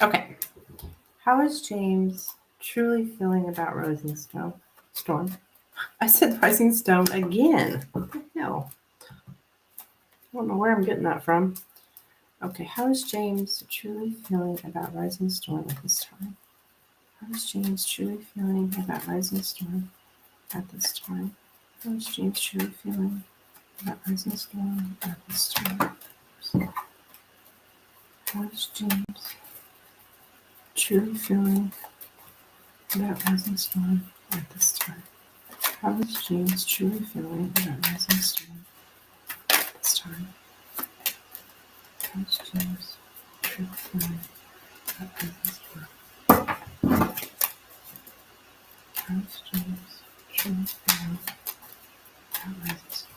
Okay. How is James truly feeling about Rising Storm? I said Rising Stone again. What the hell? I don't know where I'm getting that from. Okay, how is James truly feeling about Rising Storm at this time? How is James truly feeling about Rising Storm at this time? How is James truly feeling about Rising Storm at this time? How is James truly feeling about Rising Storm at this time? How is James truly feeling about Rising Storm at this time? How is James truly feeling about Rising Storm? How is James truly feeling about Rising Storm?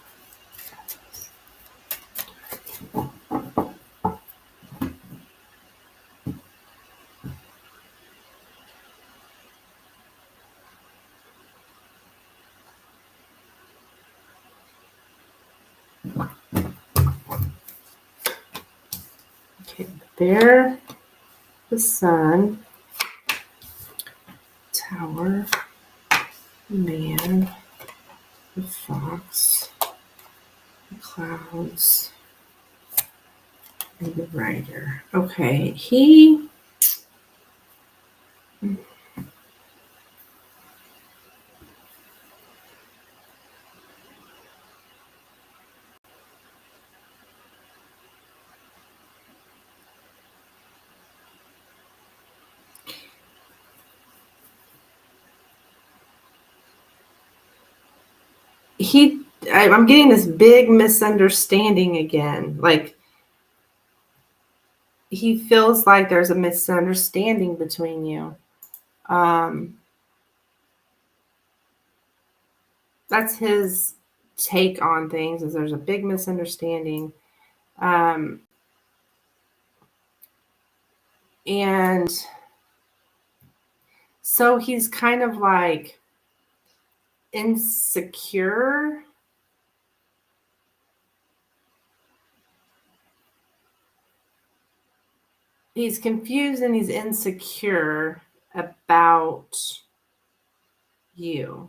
Okay, there, the sun, tower, man, the fox, the clouds, and the rider. Okay, I'm getting this big misunderstanding again. Like, he feels like there's a misunderstanding between you. That's his take on things, is there's a big misunderstanding. And so he's kind of like insecure. He's confused and he's insecure about you.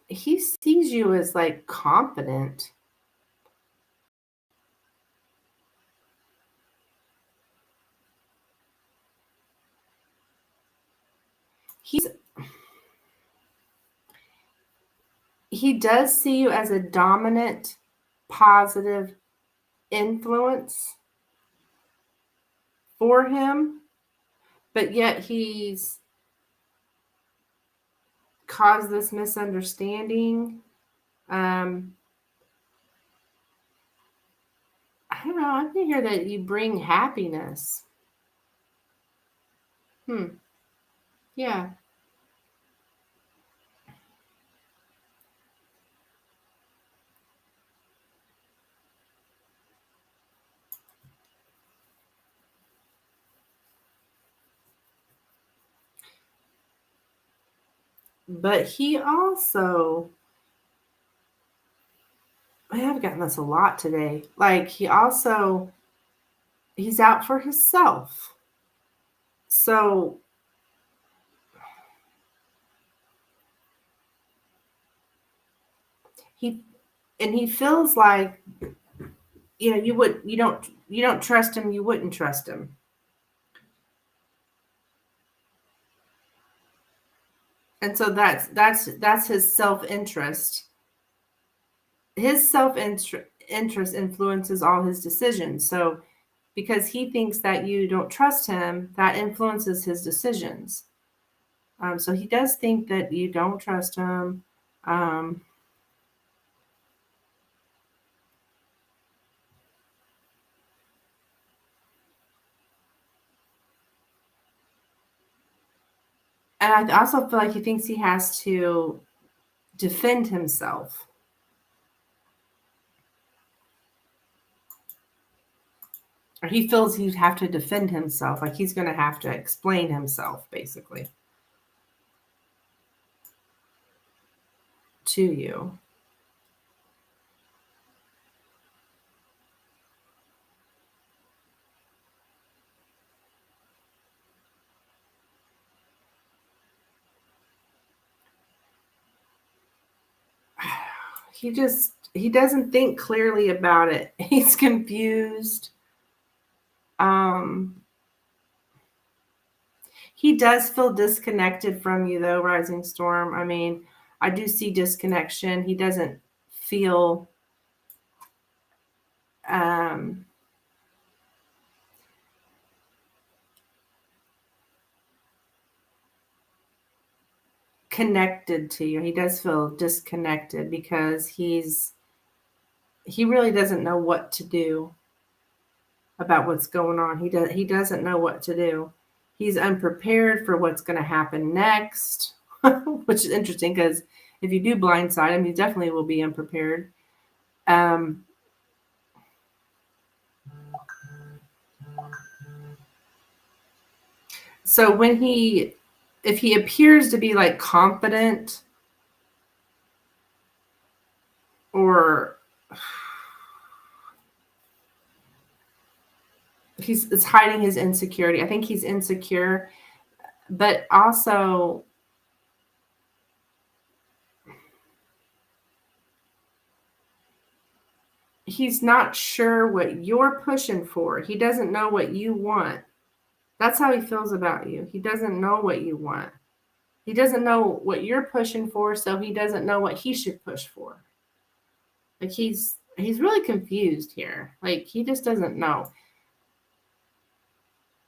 He sees you as like confident. He does see you as a dominant, positive influence for him, but yet he's caused this misunderstanding. I don't know. I can hear that you bring happiness. Yeah. But he also, I have gotten this a lot today. Like, he's out for himself. So he feels like, you don't trust him, you wouldn't trust him. And so that's his self-interest. His self-interest influences all his decisions. So because he thinks that you don't trust him, that influences his decisions. So he does think that you don't trust him. And I also feel like he thinks he has to defend himself. Or he feels he'd have to defend himself, like he's going to have to explain himself, basically. to you. He doesn't think clearly about it. He's confused. He does feel disconnected from you though, Rising Storm. I mean, I do see disconnection. He doesn't feel connected to you. He does feel disconnected because he really doesn't know what to do about what's going on. He doesn't know what to do. He's unprepared for what's going to happen next, which is interesting because if you do blindside him, you definitely will be unprepared. So if he appears to be like confident or it's hiding his insecurity. I think he's insecure, but also he's not sure what you're pushing for. He doesn't know what you want. That's how he feels about you. He doesn't know what you want. He doesn't know what you're pushing for, so he doesn't know what he should push for. Like he's really confused here. Like he just doesn't know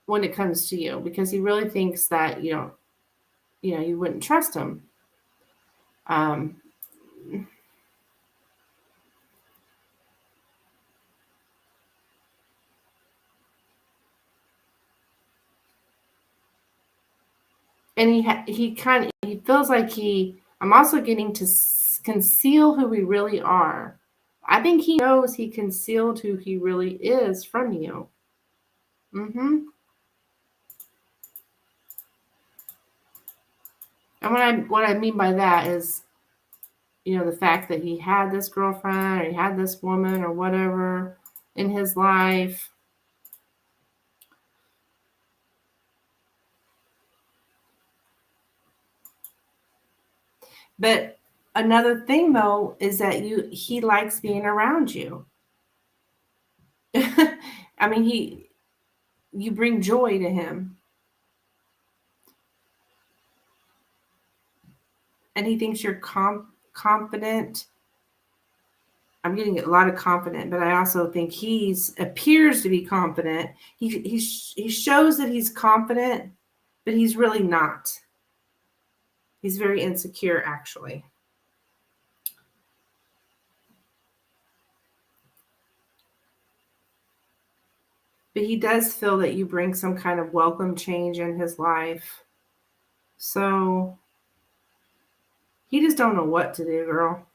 when it comes to you because he really thinks that you wouldn't trust him. And he feels like I'm also getting to conceal who he really are. I think he knows he concealed who he really is from you. And what I mean by that is, the fact that he had this girlfriend or he had this woman or whatever in his life. But another thing though is that he likes being around you. I mean, you bring joy to him. And he thinks you're confident. I'm getting a lot of confident, but I also think appears to be confident. He shows that he's confident, but he's really not. He's very insecure, actually. But he does feel that you bring some kind of welcome change in his life. So he just don't know what to do, girl.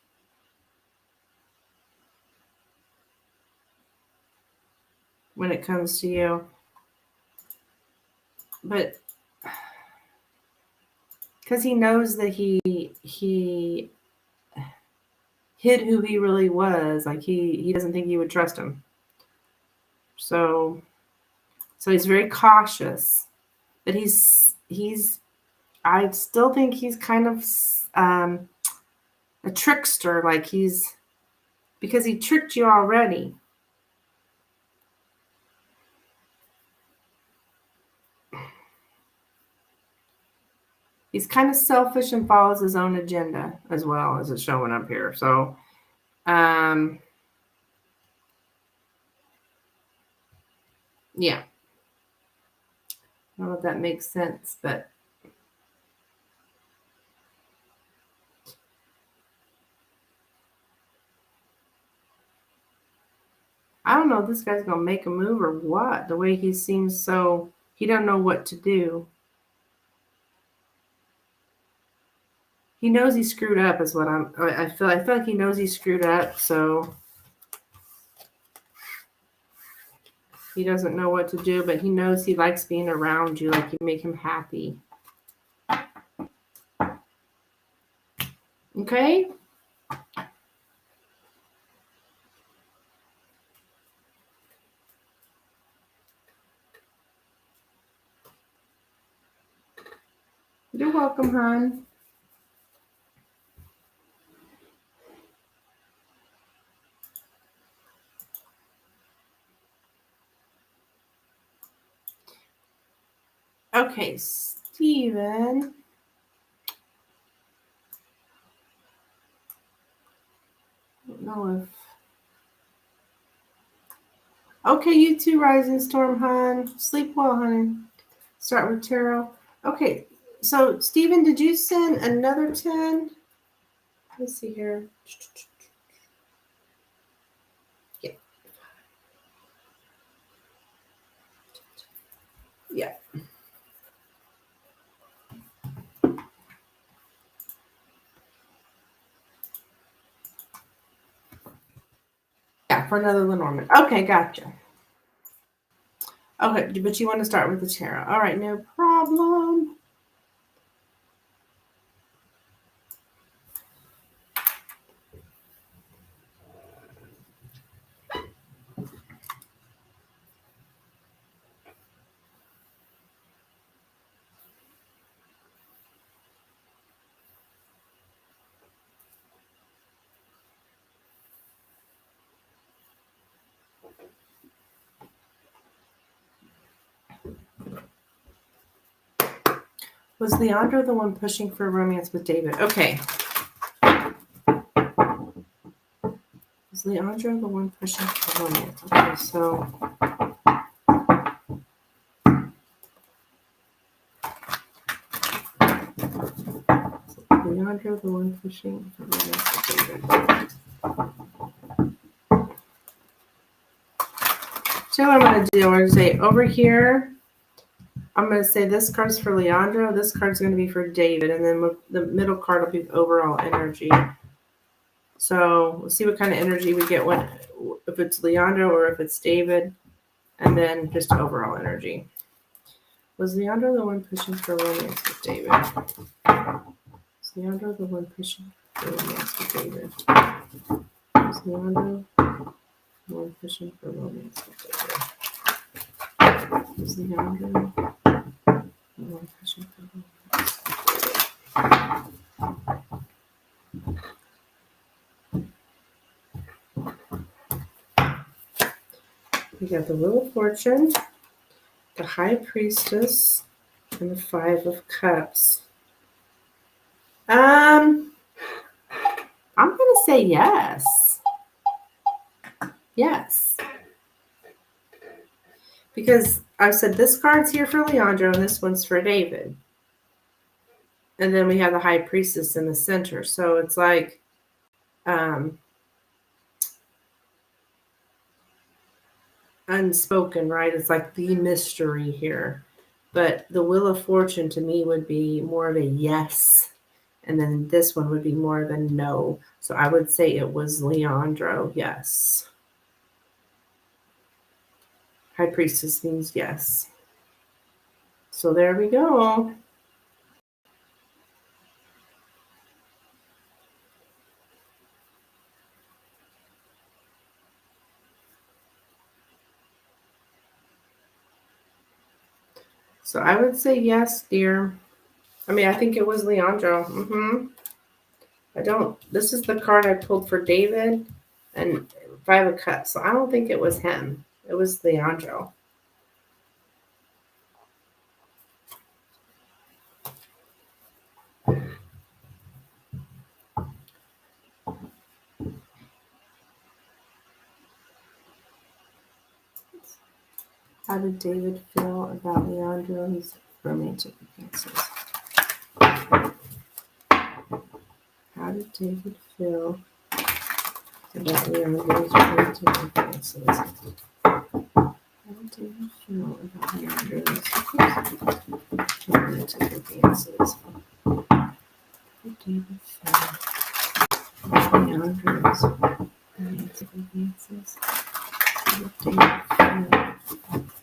When it comes to you. But because he knows that he hid who he really was. Like he doesn't think you would trust him. So he's very cautious. But I still think he's kind of a trickster. Like because he tricked you already. He's kind of selfish and follows his own agenda as well as it's showing up here. So, yeah. I don't know if that makes sense, but I don't know if this guy's going to make a move or what. The way he seems he don't know what to do. He knows he screwed up is what I feel like he knows he screwed up, so he doesn't know what to do, but he knows he likes being around you, like you make him happy. Okay? You're welcome, hon. Okay, Steven. I don't know if... Okay, you too, Rising Storm, hon. Sleep well, honey. Start with tarot. Okay, so Steven, did you send another 10? Let's see here. Yeah. Yeah. Yeah, for another Lenormand. Okay, gotcha. Okay, but you want to start with the tarot. All right, no problem. Was Leandro the one pushing for romance with David? Okay. Was Leandro the one pushing for romance? Okay, so... Leandro the one pushing for romance with David. So what I'm going to do, I'm going to say over here, I'm going to say this card's for Leandro, this card's going to be for David, and then the middle card will be overall energy. So we'll see what kind of energy we get when, if it's Leandro or if it's David, and then just overall energy. Was Leandro the one pushing for romance with David? Was Leandro the one pushing for romance with David? Was Leandro the one pushing for romance with David? Was Leandro the one pushing for romance with David? We got the Wheel of Fortune, the High Priestess, and the Five of Cups. I'm gonna say yes. Yes. Because I said this card's here for Leandro and this one's for David. And then we have the High Priestess in the center. So it's like unspoken, right? It's like the mystery here. But the Wheel of Fortune to me would be more of a yes. And then this one would be more of a no. So I would say it was Leandro, yes. High Priestess means yes. So there we go. So I would say yes, dear. I mean, I think it was Leandro. This is the card I pulled for David and Five of Cups. So I don't think it was him. It was Leandro. How did David feel about Leandro's romantic advances? How did David feel about Leandro's romantic advances? How did David feel about Leandro's romantic advances? How did David feel about Leandro's romantic advances? How did David feel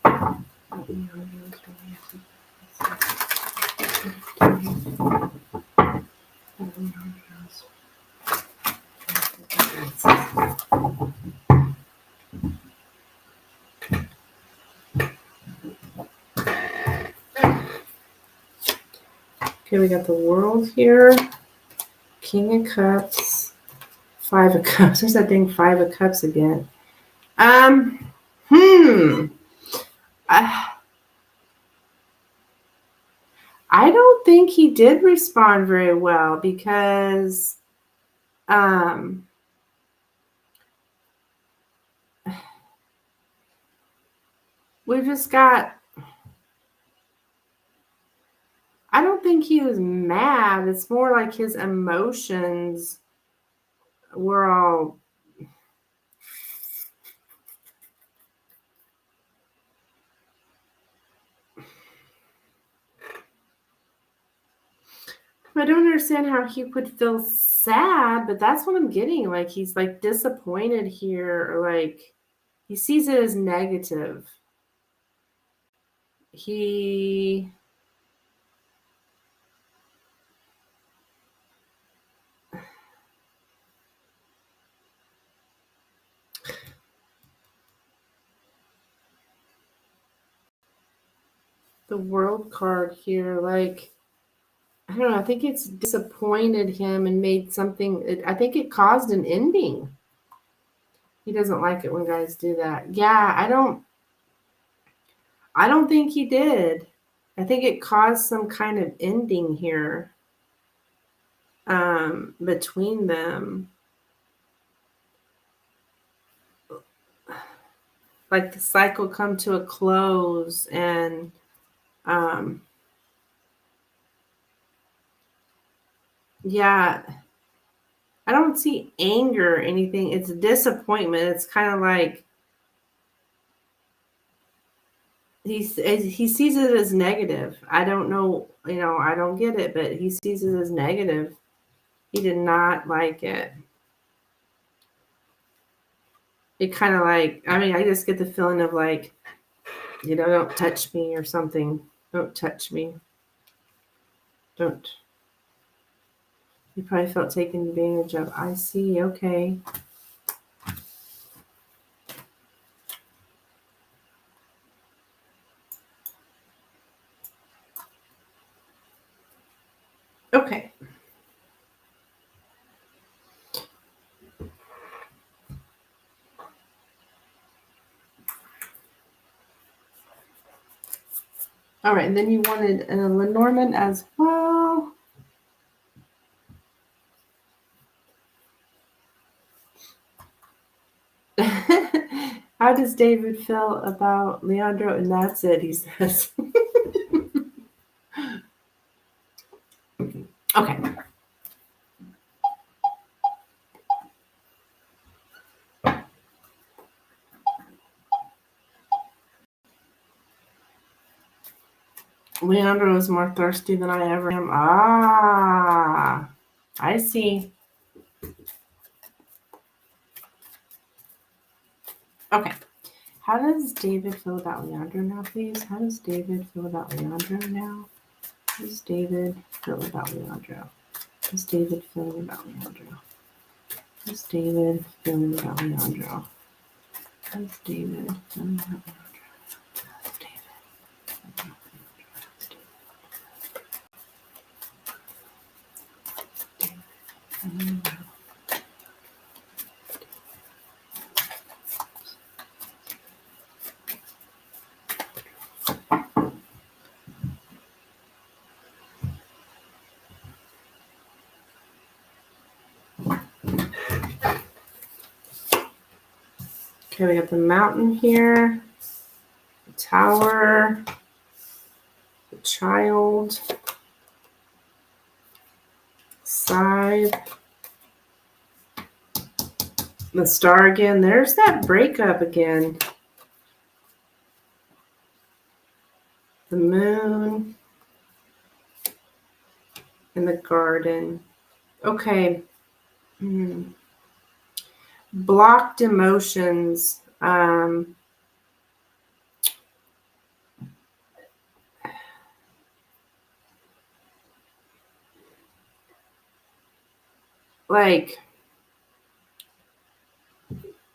about Leandro's romantic Okay, we got the World here. King of Cups. 5 of Cups. There's that dang 5 of Cups again. I don't think he did respond very well because we've just got, I don't think he was mad. It's more like his emotions were all, I don't understand how he would feel sad, but that's what I'm getting. Like he's like disappointed here, or like he sees it as negative. The World card here, like, I don't know, I think it's disappointed him and made something, I think it caused an ending. He doesn't like it when guys do that. Yeah, I don't think he did. I think it caused some kind of ending here between them. Like the cycle come to a close, and yeah, I don't see anger or anything. It's disappointment. It's kind of like he sees it as negative. I don't know, I don't get it, but he sees it as negative. He did not like it. It kind of like, I mean, I just get the feeling of like, don't touch me or something. Don't touch me. Don't. He probably felt taken advantage of. I see. Okay. Okay. All right. And then you wanted a Lenormand as well. How does David feel about Leandro? And that's it, he says. Okay. Leandro is more thirsty than I ever am. Ah, I see. Okay. How does David feel about Leandro now, please? How does David feel about Leandro now? How does David feel about Leandro? How's David feeling about Leandro? How's David feeling about Leandro? How's David feeling about Leandro? How's David? Okay, we have the mountain here, the tower, the child, side, the star again. There's that breakup again. The moon and the garden. Okay. Blocked emotions. Like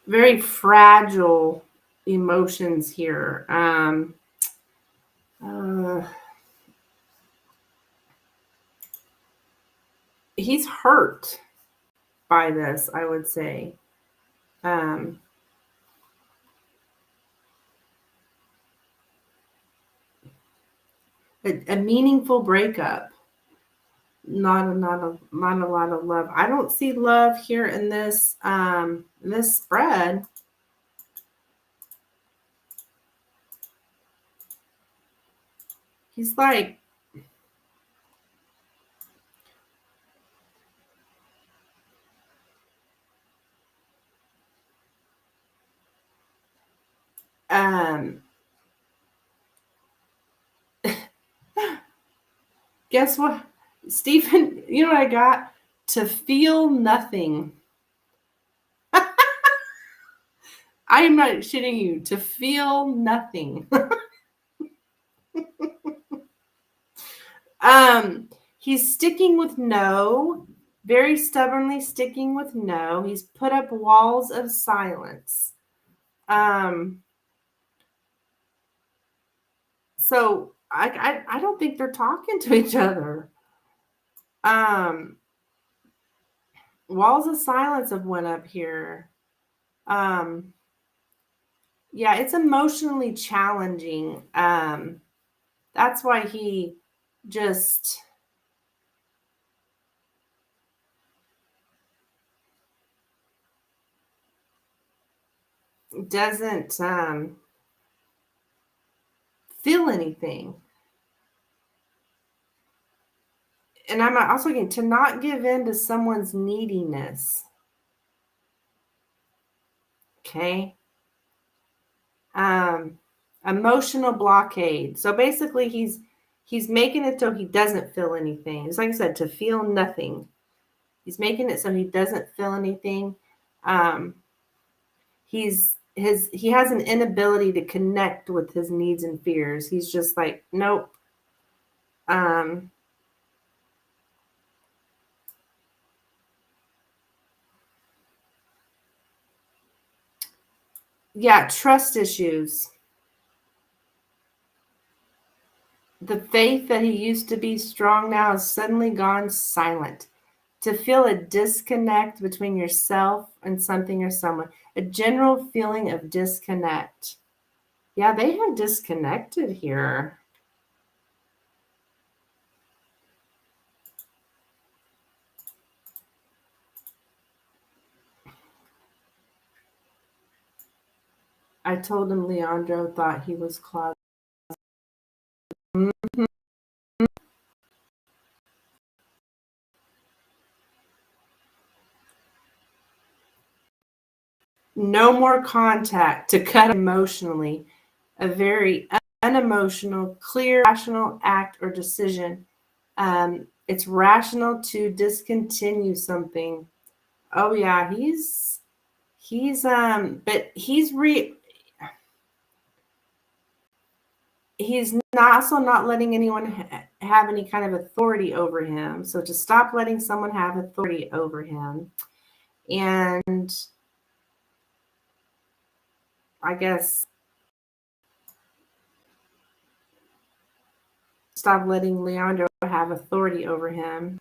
very fragile emotions here. he's hurt by this, I would say. A meaningful breakup. Not a lot of love. I don't see love here in this spread. He's like, guess what, Stephen? You know what I got? To feel nothing. I am not shitting you. To feel nothing. He's sticking with no, very stubbornly sticking with no. He's put up walls of silence. So I don't think they're talking to each other. Walls of silence have went up here. Yeah, it's emotionally challenging. That's why he just doesn't feel anything. And I'm also getting to not give in to someone's neediness. Okay. Emotional blockade. So basically he's making it so he doesn't feel anything. It's like I said, to feel nothing. He's making it so he doesn't feel anything. He has an inability to connect with his needs and fears. He's just like, nope. Yeah, trust issues. The faith that he used to be strong now has suddenly gone silent. To feel a disconnect between yourself and something or someone, a general feeling of disconnect. Yeah, they have disconnected here. I told him Leandro thought he was closeted. Mm-hmm. No more contact, to cut emotionally. A very unemotional, clear, rational act or decision. It's rational to discontinue something. Oh yeah, but he's also not letting anyone have any kind of authority over him. So to stop letting someone have authority over him, and I guess stop letting Leandro have authority over him.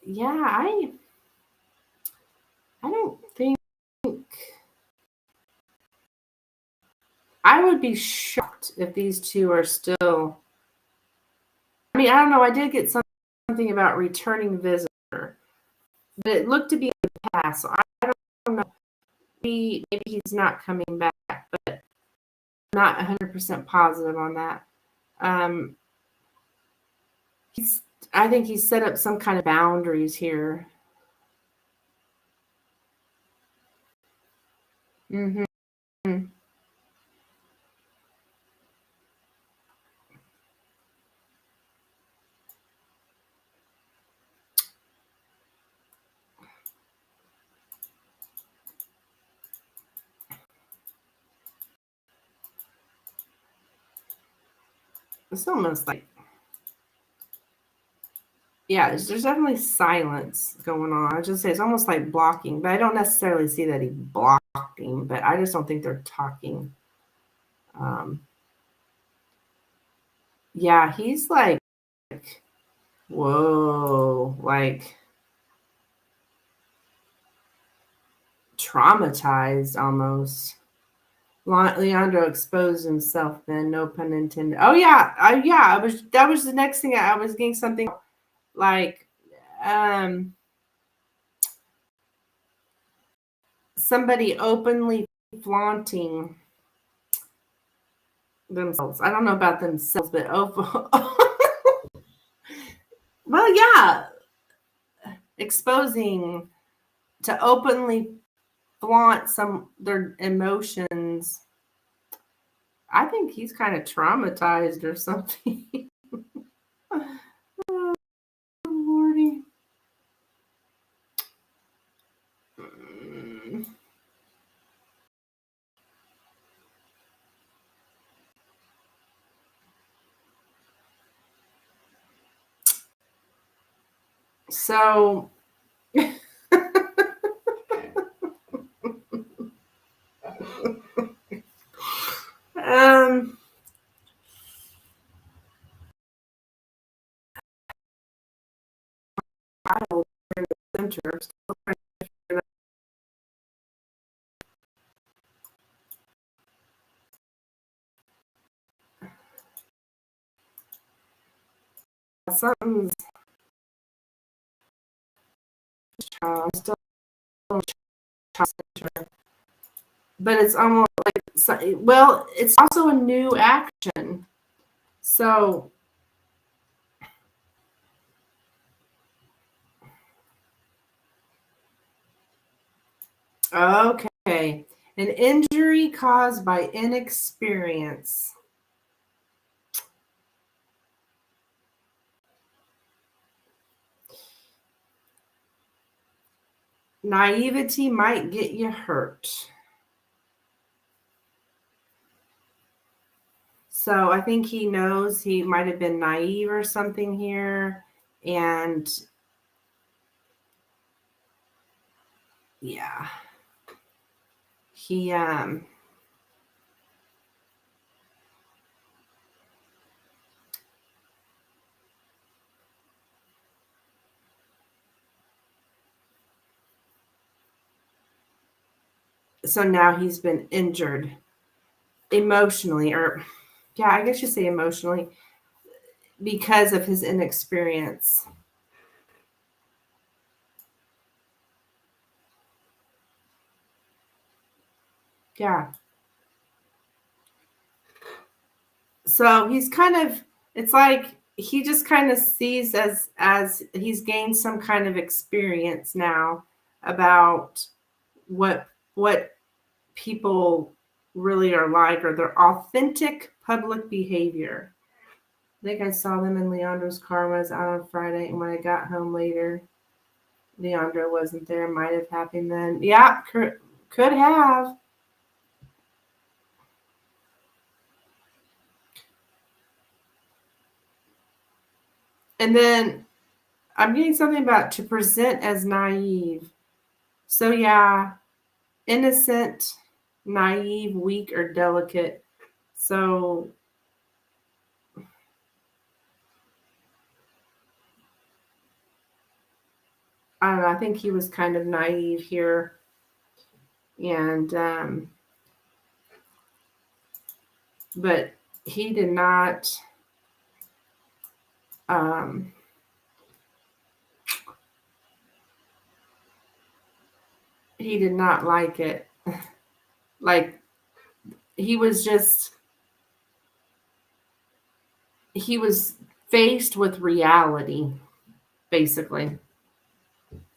Yeah, I don't think I would be shocked if these two are still. I mean, I don't know. I did get something about returning visitor, but it looked to be in the past. So I don't know. Maybe he's not coming back, but I'm not 100% positive on that. I think he's set up some kind of boundaries here. Mm-hmm. It's almost like, yeah, there's definitely silence going on. I just say it's almost like blocking, but I don't necessarily see that he blocked him, but I just don't think they're talking. Yeah, he's like, whoa, like traumatized almost. Leandro exposed himself then, no pun intended. Oh yeah, that was the next thing. I was getting something like somebody openly flaunting themselves. I don't know about themselves, but well, yeah, exposing to openly flaunt some their emotions. I think he's kind of traumatized or something. Oh, Lordy. So um center. Something's I'm still center. But it's almost like, well, it's also a new action. So okay. An injury caused by inexperience. Naivety might get you hurt. So I think he knows he might have been naive or something here. And yeah. He so now he's been injured emotionally, or yeah, I guess you say emotionally, because of his inexperience. Yeah. So he's kind of, it's like he just kind of sees as he's gained some kind of experience now about what people really are like, or their authentic public behavior. I think I saw them in Leandro's car when I was out on Friday, and when I got home later, Leandro wasn't there. Might have happened then. Yeah, could have. And then I'm getting something about to present as naive. So yeah, innocent, naive, weak, or delicate. So I don't know. I think he was kind of naive here, and but he did not. Um, he did not like it. Like he was just he was faced with reality, basically.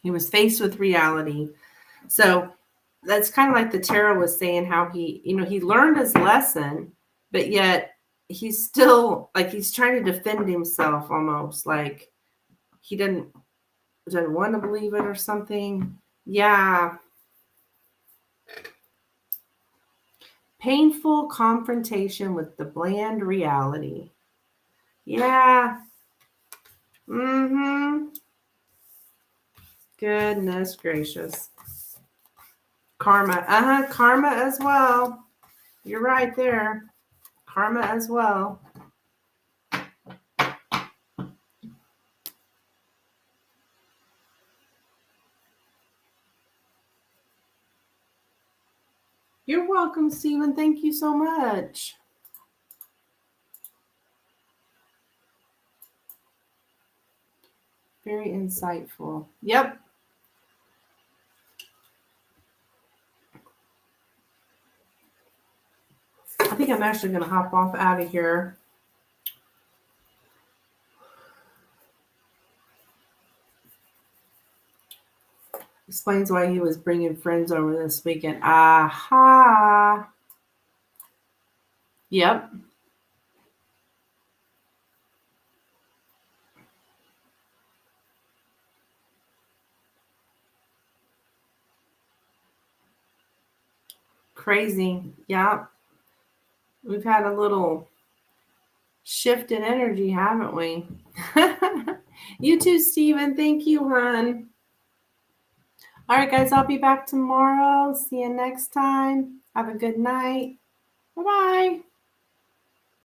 He was faced with reality. So that's kind of like the tarot was saying, how he, he learned his lesson, but yet he's still like he's trying to defend himself, almost like he doesn't want to believe it or something. Yeah. Painful confrontation with the bland reality. Yeah. Mm-hmm. Goodness gracious. Karma. Karma as well. You're right there. Karma as well. You're welcome, Stephen. Thank you so much. Very insightful. Yep. I think I'm actually going to hop off out of here. Explains why he was bringing friends over this weekend. Aha. Yep. Crazy. Yep. We've had a little shift in energy, haven't we? You too, Stephen. Thank you, hon. All right, guys, I'll be back tomorrow. See you next time. Have a good night. Bye-bye.